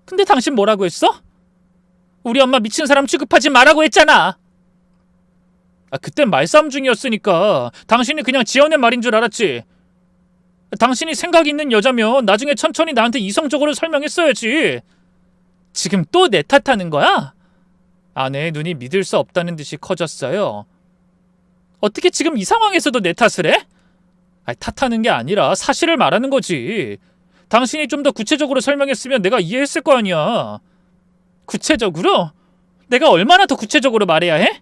근데 당신 뭐라고 했어? 우리 엄마 미친 사람 취급하지 말라고 했잖아. 그땐 말싸움 중이었으니까 당신이 그냥 지어낸 말인 줄 알았지. 당신이 생각 있는 여자면 나중에 천천히 나한테 이성적으로 설명했어야지. 지금 또 내 탓하는 거야? 아내의 눈이 믿을 수 없다는 듯이 커졌어요. 어떻게 지금 이 상황에서도 내 탓을 해? 탓하는 게 아니라 사실을 말하는 거지. 당신이 좀 더 구체적으로 설명했으면 내가 이해했을 거 아니야. 구체적으로? 내가 얼마나 더 구체적으로 말해야 해?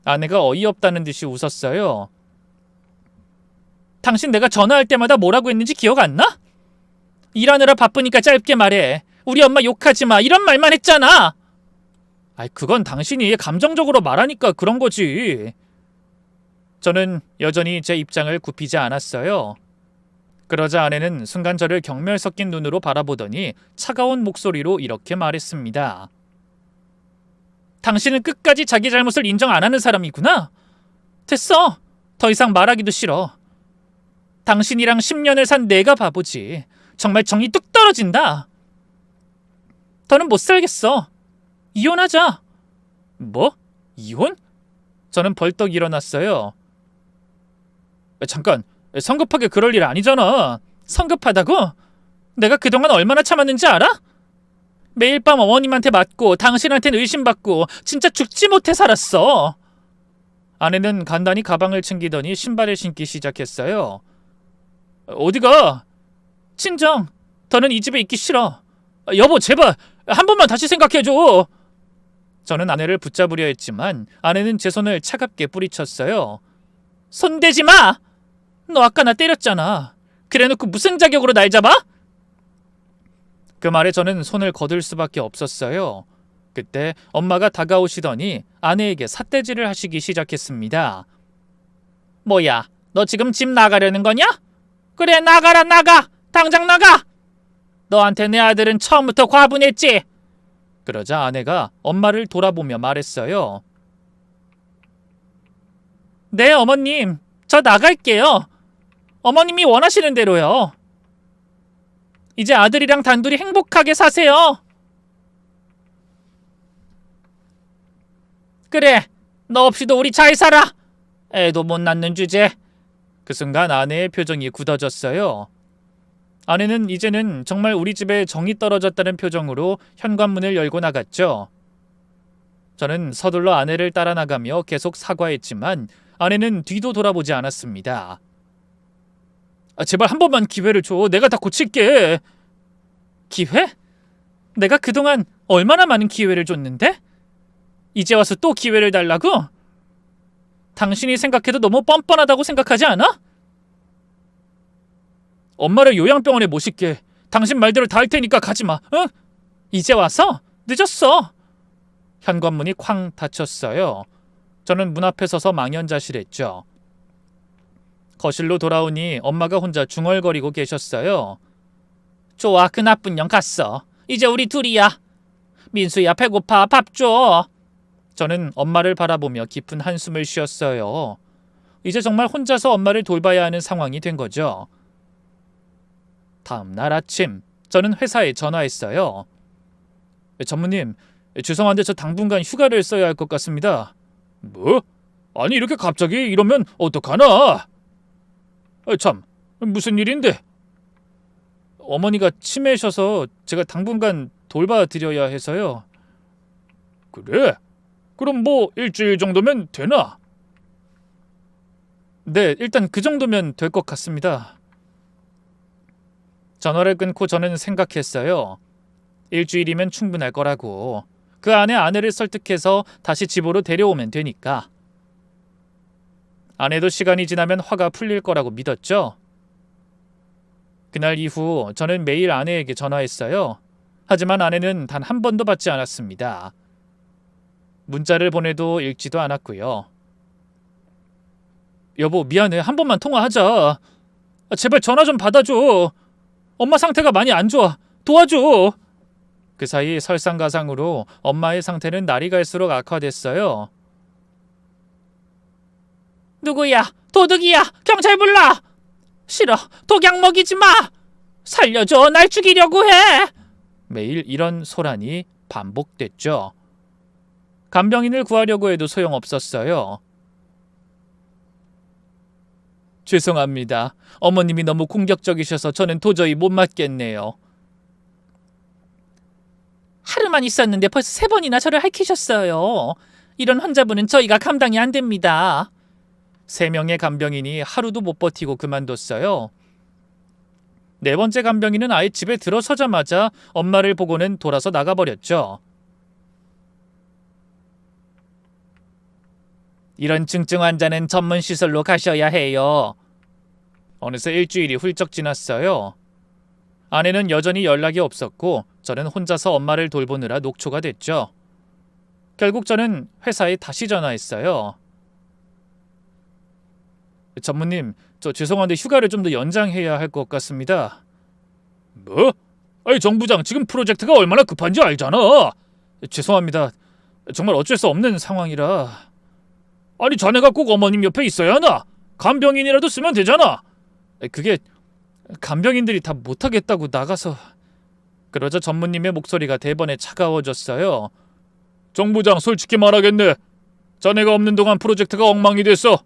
아내가 어이없다는 듯이 웃었어요. 당신 내가 전화할 때마다 뭐라고 했는지 기억 안 나? 일하느라 바쁘니까 짧게 말해. 우리 엄마 욕하지 마. 이런 말만 했잖아. 그건 당신이 감정적으로 말하니까 그런 거지. 저는 여전히 제 입장을 굽히지 않았어요. 그러자 아내는 순간 저를 경멸 섞인 눈으로 바라보더니 차가운 목소리로 이렇게 말했습니다. 당신은 끝까지 자기 잘못을 인정 안 하는 사람이구나. 됐어. 더 이상 말하기도 싫어. 당신이랑 10년을 산 내가 바보지. 정말 정이 뚝 떨어진다. 더는 못 살겠어. 이혼하자. 뭐? 이혼? 저는 벌떡 일어났어요. 잠깐, 성급하게 그럴 일 아니잖아. 성급하다고? 내가 그동안 얼마나 참았는지 알아? 매일 밤 어머님한테 맞고 당신한테는 의심받고 진짜 죽지 못해 살았어. 아내는 간단히 가방을 챙기더니 신발을 신기 시작했어요. 어디가? 친정. 더는 이 집에 있기 싫어. 여보, 제발 한 번만 다시 생각해줘. 저는 아내를 붙잡으려 했지만 아내는 제 손을 차갑게 뿌리쳤어요. 손대지 마! 너 아까 나 때렸잖아. 그래놓고 무슨 자격으로 날 잡아? 그 말에 저는 손을 거둘 수밖에 없었어요. 그때 엄마가 다가오시더니 아내에게 삿대질을 하시기 시작했습니다. 뭐야, 너 지금 집 나가려는 거냐? 그래, 나가라, 나가! 당장 나가! 너한테 내 아들은 처음부터 과분했지? 그러자 아내가 엄마를 돌아보며 말했어요. 네, 어머님. 저 나갈게요. 어머님이 원하시는 대로요. 이제 아들이랑 단둘이 행복하게 사세요. 그래, 너 없이도 우리 잘 살아. 애도 못 낳는 주제. 그 순간 아내의 표정이 굳어졌어요. 아내는 이제는 정말 우리 집에 정이 떨어졌다는 표정으로 현관문을 열고 나갔죠. 저는 서둘러 아내를 따라 나가며 계속 사과했지만 아내는 뒤도 돌아보지 않았습니다. 제발 한 번만 기회를 줘. 내가 다 고칠게. 기회? 내가 그동안 얼마나 많은 기회를 줬는데? 이제 와서 또 기회를 달라고? 당신이 생각해도 너무 뻔뻔하다고 생각하지 않아? 엄마를 요양병원에 모실게. 당신 말대로 다 할 테니까 가지마. 응? 이제 와서? 늦었어. 현관문이 쾅 닫혔어요. 저는 문 앞에 서서 망연자실했죠. 거실로 돌아오니 엄마가 혼자 중얼거리고 계셨어요. 좋아, 그 나쁜 년 갔어. 이제 우리 둘이야. 민수야, 배고파. 밥 줘. 저는 엄마를 바라보며 깊은 한숨을 쉬었어요. 이제 정말 혼자서 엄마를 돌봐야 하는 상황이 된 거죠. 다음 날 아침, 저는 회사에 전화했어요. 전무님, 죄송한데 저 당분간 휴가를 써야 할 것 같습니다. 뭐? 아니, 이렇게 갑자기 이러면 어떡하나? 참, 무슨 일인데? 어머니가 치매셔서 제가 당분간 돌봐드려야 해서요. 그래? 그럼 뭐 일주일 정도면 되나? 네, 일단 그 정도면 될 것 같습니다. 전화를 끊고 저는 생각했어요. 일주일이면 충분할 거라고. 그 안에 아내를 설득해서 다시 집으로 데려오면 되니까. 아내도 시간이 지나면 화가 풀릴 거라고 믿었죠. 그날 이후 저는 매일 아내에게 전화했어요. 하지만 아내는 단 한 번도 받지 않았습니다. 문자를 보내도 읽지도 않았고요. 여보, 미안해. 한 번만 통화하자. 제발 전화 좀 받아줘. 엄마 상태가 많이 안 좋아. 도와줘. 그 사이 설상가상으로 엄마의 상태는 날이 갈수록 악화됐어요. 누구야? 도둑이야. 경찰 불러. 싫어. 독약 먹이지 마. 살려줘. 날 죽이려고 해. 매일 이런 소란이 반복됐죠. 간병인을 구하려고 해도 소용없었어요. 죄송합니다. 어머님이 너무 공격적이셔서 저는 도저히 못 맞겠네요. 하루만 있었는데 벌써 3번이나 저를 핥히셨어요. 이런 환자분은 저희가 감당이 안 됩니다. 3명의 간병인이 하루도 못 버티고 그만뒀어요. 4번째 간병인은 아예 집에 들어서자마자 엄마를 보고는 돌아서 나가버렸죠. 이런 중증 환자는 전문 시설로 가셔야 해요. 어느새 일주일이 훌쩍 지났어요. 아내는 여전히 연락이 없었고 저는 혼자서 엄마를 돌보느라 녹초가 됐죠. 결국 저는 회사에 다시 전화했어요. 전무님, 저 죄송한데 휴가를 좀 더 연장해야 할 것 같습니다. 뭐? 아니, 정 부장, 지금 프로젝트가 얼마나 급한지 알잖아. 죄송합니다. 정말 어쩔 수 없는 상황이라. 아니, 자네가 꼭 어머님 옆에 있어야 하나? 간병인이라도 쓰면 되잖아. 그게 간병인들이 다 못하겠다고 나가서. 그러자 전무님의 목소리가 대번에 차가워졌어요. 정 부장, 솔직히 말하겠네. 자네가 없는 동안 프로젝트가 엉망이 됐어.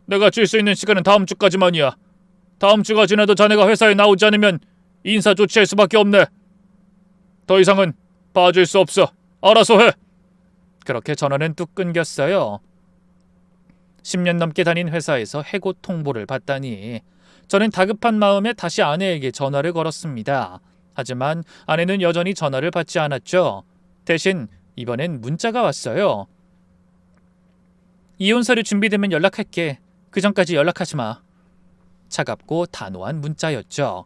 내가 줄 수 있는 시간은 다음 주까지만이야. 다음 주가 지나도 자네가 회사에 나오지 않으면 인사 조치할 수밖에 없네. 더 이상은 봐줄 수 없어. 알아서 해. 그렇게 전화는 뚝 끊겼어요. 10년 넘게 다닌 회사에서 해고 통보를 받다니 저는 다급한 마음에 다시 아내에게 전화를 걸었습니다. 하지만 아내는 여전히 전화를 받지 않았죠. 대신 이번엔 문자가 왔어요. 이혼 서류 준비되면 연락할게. 그 전까지 연락하지 마. 차갑고 단호한 문자였죠.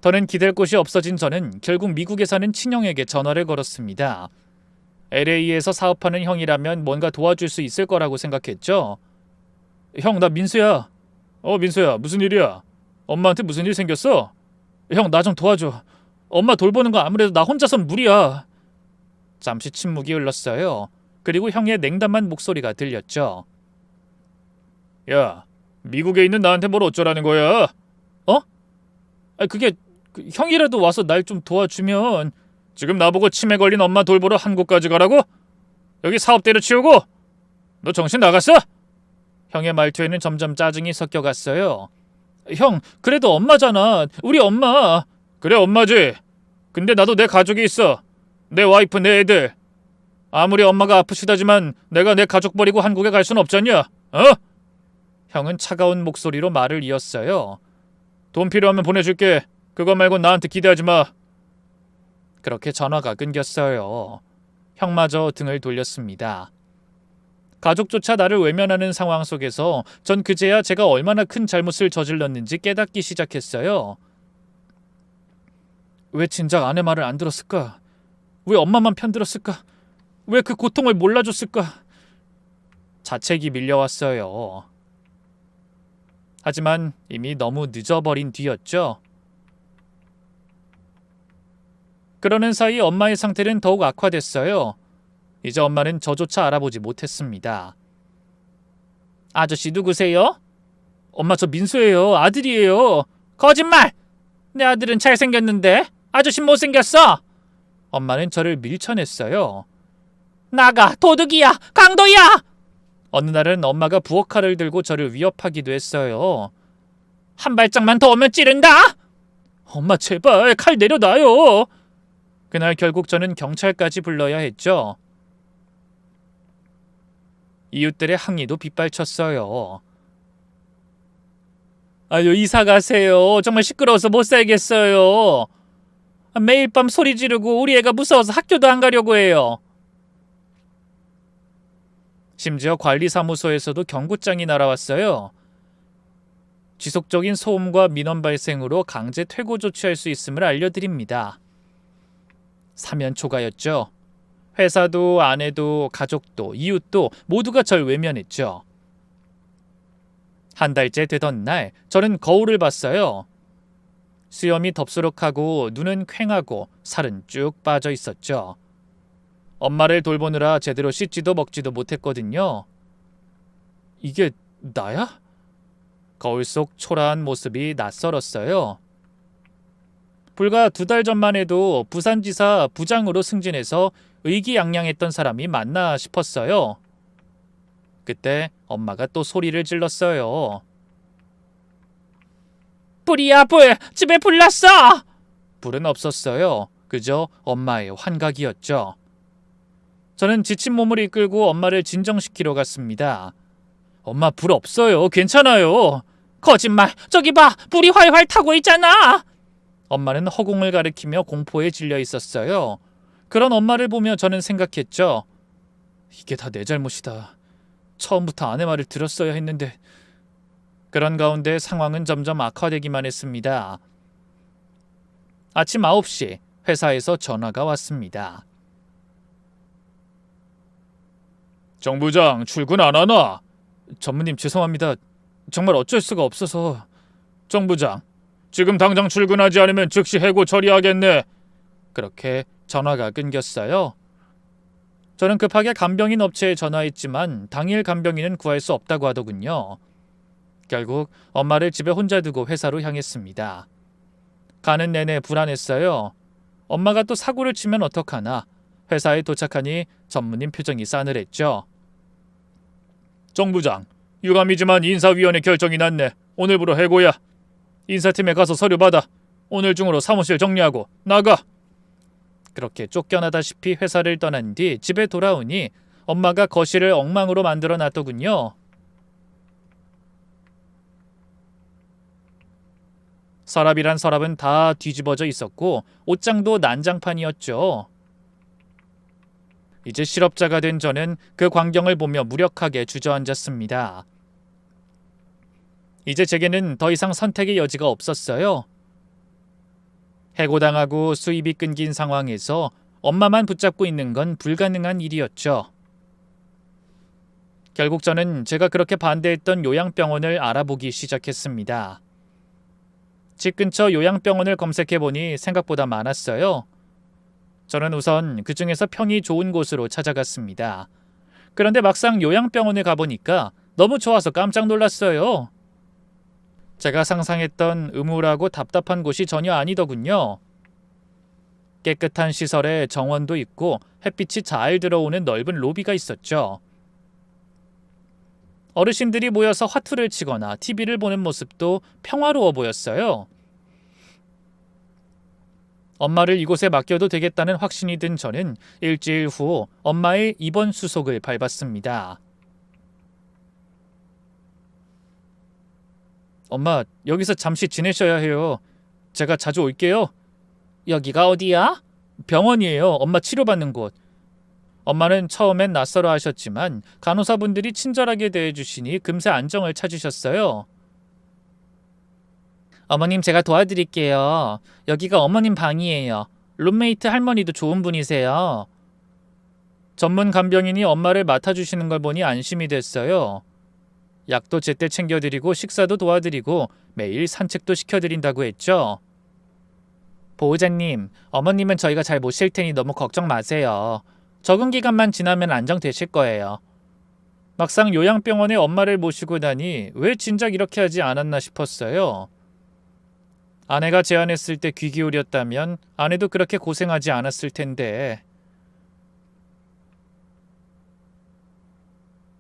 더는 기댈 곳이 없어진 저는 결국 미국에 사는 친형에게 전화를 걸었습니다. LA에서 사업하는 형이라면 뭔가 도와줄 수 있을 거라고 생각했죠. 형, 나 민수야. 민수야, 무슨 일이야? 엄마한테 무슨 일 생겼어? 형, 나 좀 도와줘. 엄마 돌보는 거 아무래도 나 혼자선 무리야. 잠시 침묵이 흘렀어요. 그리고 형의 냉담한 목소리가 들렸죠. 야, 미국에 있는 나한테 뭘 어쩌라는 거야? 그게 형이라도 와서 날 좀 도와주면. 지금 나보고 치매 걸린 엄마 돌보러 한국까지 가라고? 여기 사업 때려치우고? 너 정신 나갔어? 형의 말투에는 점점 짜증이 섞여갔어요. 형, 그래도 엄마잖아. 우리 엄마. 그래, 엄마지. 근데 나도 내 가족이 있어. 내 와이프, 내 애들. 아무리 엄마가 아프시다지만 내가 내 가족 버리고 한국에 갈 순 없잖냐? 형은 차가운 목소리로 말을 이었어요. 돈 필요하면 보내줄게. 그거 말고 나한테 기대하지 마. 그렇게 전화가 끊겼어요. 형마저 등을 돌렸습니다. 가족조차 나를 외면하는 상황 속에서 전 그제야 제가 얼마나 큰 잘못을 저질렀는지 깨닫기 시작했어요. 왜 진작 아내 말을 안 들었을까? 왜 엄마만 편들었을까? 왜 그 고통을 몰라줬을까? 자책이 밀려왔어요. 하지만 이미 너무 늦어버린 뒤였죠. 그러는 사이 엄마의 상태는 더욱 악화됐어요. 이제 엄마는 저조차 알아보지 못했습니다. 아저씨 누구세요? 엄마, 저 민수예요. 아들이에요. 거짓말! 내 아들은 잘생겼는데 아저씨 못생겼어. 엄마는 저를 밀쳐냈어요. 나가, 도둑이야, 강도야! 어느 날은 엄마가 부엌칼을 들고 저를 위협하기도 했어요. 한 발짝만 더 오면 찌른다! 엄마, 제발 칼 내려놔요. 그날 결국 저는 경찰까지 불러야 했죠. 이웃들의 항의도 빗발쳤어요. 아유, 이사 가세요. 정말 시끄러워서 못 살겠어요. 매일 밤 소리 지르고 우리 애가 무서워서 학교도 안 가려고 해요. 심지어 관리사무소에서도 경고장이 날아왔어요. 지속적인 소음과 민원 발생으로 강제 퇴고 조치할 수 있음을 알려드립니다. 사면초가였죠. 회사도 아내도 가족도 이웃도 모두가 절 외면했죠. 한 달째 되던 날 저는 거울을 봤어요. 수염이 덥수룩하고 눈은 퀭하고 살은 쭉 빠져 있었죠. 엄마를 돌보느라 제대로 씻지도 먹지도 못했거든요. 이게 나야? 거울 속 초라한 모습이 낯설었어요. 불과 2달 전만 해도 부산지사 부장으로 승진해서 의기양양했던 사람이 맞나 싶었어요. 그때 엄마가 또 소리를 질렀어요. 불이야, 불! 집에 불 났어! 불은 없었어요. 그저 엄마의 환각이었죠. 저는 지친 몸을 이끌고 엄마를 진정시키러 갔습니다. 엄마, 불 없어요. 괜찮아요. 거짓말! 저기 봐! 불이 활활 타고 있잖아! 엄마는 허공을 가리키며 공포에 질려 있었어요. 그런 엄마를 보며 저는 생각했죠. 이게 다 내 잘못이다. 처음부터 아내 말을 들었어야 했는데. 그런 가운데 상황은 점점 악화되기만 했습니다. 아침 9시 회사에서 전화가 왔습니다. 정 부장, 출근 안 하나? 전무님, 죄송합니다. 정말 어쩔 수가 없어서. 정 부장, 지금 당장 출근하지 않으면 즉시 해고 처리하겠네. 그렇게 전화가 끊겼어요. 저는 급하게 간병인 업체에 전화했지만 당일 간병인은 구할 수 없다고 하더군요. 결국 엄마를 집에 혼자 두고 회사로 향했습니다. 가는 내내 불안했어요. 엄마가 또 사고를 치면 어떡하나. 회사에 도착하니 전무님 표정이 싸늘했죠. 정 부장, 유감이지만 인사위원회 결정이 났네. 오늘부로 해고야. 인사팀에 가서 서류 받아. 오늘 중으로 사무실 정리하고 나가. 그렇게 쫓겨나다시피 회사를 떠난 뒤 집에 돌아오니 엄마가 거실을 엉망으로 만들어 놨더군요. 서랍이란 서랍은 다 뒤집어져 있었고 옷장도 난장판이었죠. 이제 실업자가 된 저는 그 광경을 보며 무력하게 주저앉았습니다. 이제 제게는 더 이상 선택의 여지가 없었어요. 해고당하고 수입이 끊긴 상황에서 엄마만 붙잡고 있는 건 불가능한 일이었죠. 결국 저는 제가 그렇게 반대했던 요양병원을 알아보기 시작했습니다. 집 근처 요양병원을 검색해보니 생각보다 많았어요. 저는 우선 그 중에서 평이 좋은 곳으로 찾아갔습니다. 그런데 막상 요양병원에 가보니까 너무 좋아서 깜짝 놀랐어요. 제가 상상했던 음울하고 답답한 곳이 전혀 아니더군요. 깨끗한 시설에 정원도 있고 햇빛이 잘 들어오는 넓은 로비가 있었죠. 어르신들이 모여서 화투를 치거나 TV를 보는 모습도 평화로워 보였어요. 엄마를 이곳에 맡겨도 되겠다는 확신이 든 저는 일주일 후 엄마의 입원 수속을 밟았습니다. 엄마, 여기서 잠시 지내셔야 해요. 제가 자주 올게요. 여기가 어디야? 병원이에요. 엄마 치료받는 곳. 엄마는 처음엔 낯설어 하셨지만 간호사분들이 친절하게 대해주시니 금세 안정을 찾으셨어요. 어머님, 제가 도와드릴게요. 여기가 어머님 방이에요. 룸메이트 할머니도 좋은 분이세요. 전문 간병인이 엄마를 맡아주시는 걸 보니 안심이 됐어요. 약도 제때 챙겨드리고 식사도 도와드리고 매일 산책도 시켜드린다고 했죠. 보호자님, 어머님은 저희가 잘 모실 테니 너무 걱정 마세요. 적응 기간만 지나면 안정되실 거예요. 막상 요양병원에 엄마를 모시고 나니 왜 진작 이렇게 하지 않았나 싶었어요. 아내가 제안했을 때 귀 기울였다면 아내도 그렇게 고생하지 않았을 텐데.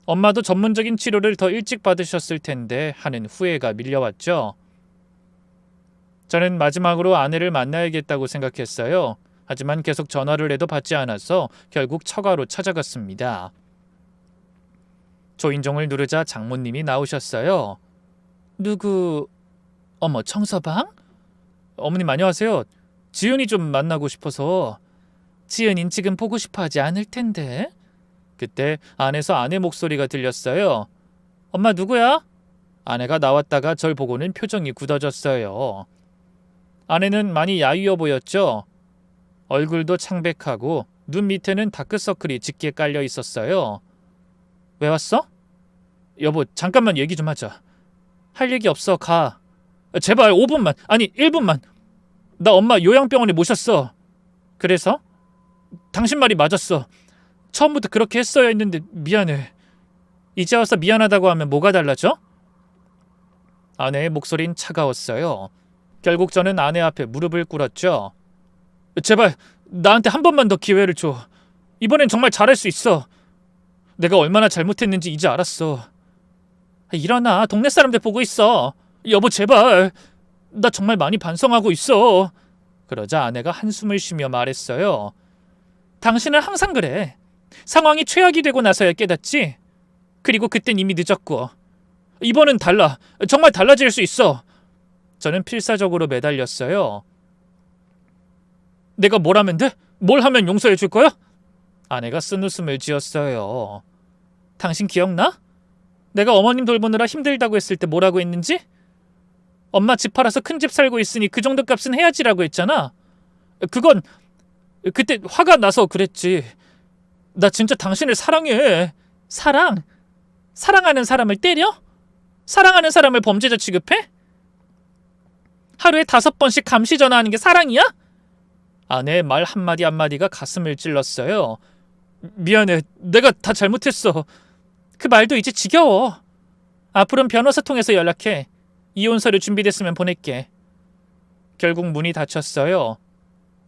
엄마도 전문적인 치료를 더 일찍 받으셨을 텐데 하는 후회가 밀려왔죠. 저는 마지막으로 아내를 만나야겠다고 생각했어요. 하지만 계속 전화를 해도 받지 않아서 결국 처가로 찾아갔습니다. 조인종을 누르자 장모님이 나오셨어요. 누구... 어머, 청서방? 어머님 안녕하세요. 지은이 좀 만나고 싶어서. 지은인 지금 보고 싶어 하지 않을 텐데. 그때 안에서 아내 목소리가 들렸어요. 엄마 누구야? 아내가 나왔다가 절 보고는 표정이 굳어졌어요. 아내는 많이 야위어 보였죠. 얼굴도 창백하고 눈 밑에는 다크서클이 짙게 깔려 있었어요. 왜 왔어? 여보, 잠깐만 얘기 좀 하자. 할 얘기 없어, 가. 제발 5분만, 아니 1분만. 나 엄마 요양병원에 모셨어. 그래서? 당신 말이 맞았어. 처음부터 그렇게 했어야 했는데 미안해. 이제 와서 미안하다고 하면 뭐가 달라져? 아내의 목소리는 차가웠어요. 결국 저는 아내 앞에 무릎을 꿇었죠. 제발 나한테 한 번만 더 기회를 줘. 이번엔 정말 잘할 수 있어. 내가 얼마나 잘못했는지 이제 알았어. 일어나. 동네 사람들 보고 있어. 여보 제발. 나 정말 많이 반성하고 있어. 그러자 아내가 한숨을 쉬며 말했어요. 당신은 항상 그래. 상황이 최악이 되고 나서야 깨닫지. 그리고 그땐 이미 늦었고. 이번은 달라. 정말 달라질 수 있어. 저는 필사적으로 매달렸어요. 내가 뭘 하면 돼? 뭘 하면 용서해 줄 거야? 아내가 쓴웃음을 지었어요. 당신 기억나? 내가 어머님 돌보느라 힘들다고 했을 때 뭐라고 했는지? 엄마 집 팔아서 큰 집 살고 있으니 그 정도 값은 해야지라고 했잖아. 그건 그때 화가 나서 그랬지. 나 진짜 당신을 사랑해. 사랑? 사랑하는 사람을 때려? 사랑하는 사람을 범죄자 취급해? 하루에 5번씩 감시 전화하는 게 사랑이야? 아내의 말 한마디 한마디가 가슴을 찔렀어요. 미안해. 내가 다 잘못했어. 그 말도 이제 지겨워. 앞으로는 변호사 통해서 연락해. 이혼 서류 준비됐으면 보낼게. 결국 문이 닫혔어요.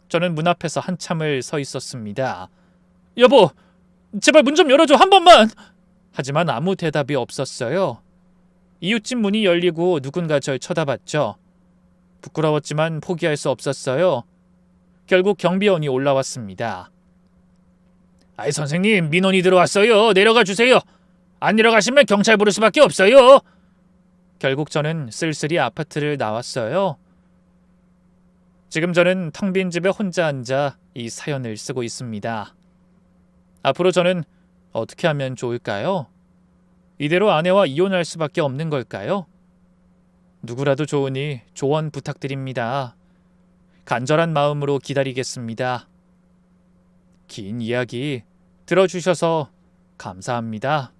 저는 문 앞에서 한참을 서 있었습니다. 여보, 제발 문 좀 열어줘, 한 번만! 하지만 아무 대답이 없었어요. 이웃집 문이 열리고 누군가 절 쳐다봤죠. 부끄러웠지만 포기할 수 없었어요. 결국 경비원이 올라왔습니다. 아이 선생님, 민원이 들어왔어요. 내려가 주세요. 안 내려가시면 경찰 부를 수밖에 없어요. 결국 저는 쓸쓸히 아파트를 나왔어요. 지금 저는 텅 빈 집에 혼자 앉아 이 사연을 쓰고 있습니다. 앞으로 저는 어떻게 하면 좋을까요? 이대로 아내와 이혼할 수밖에 없는 걸까요? 누구라도 좋으니 조언 부탁드립니다. 간절한 마음으로 기다리겠습니다. 긴 이야기 들어주셔서 감사합니다.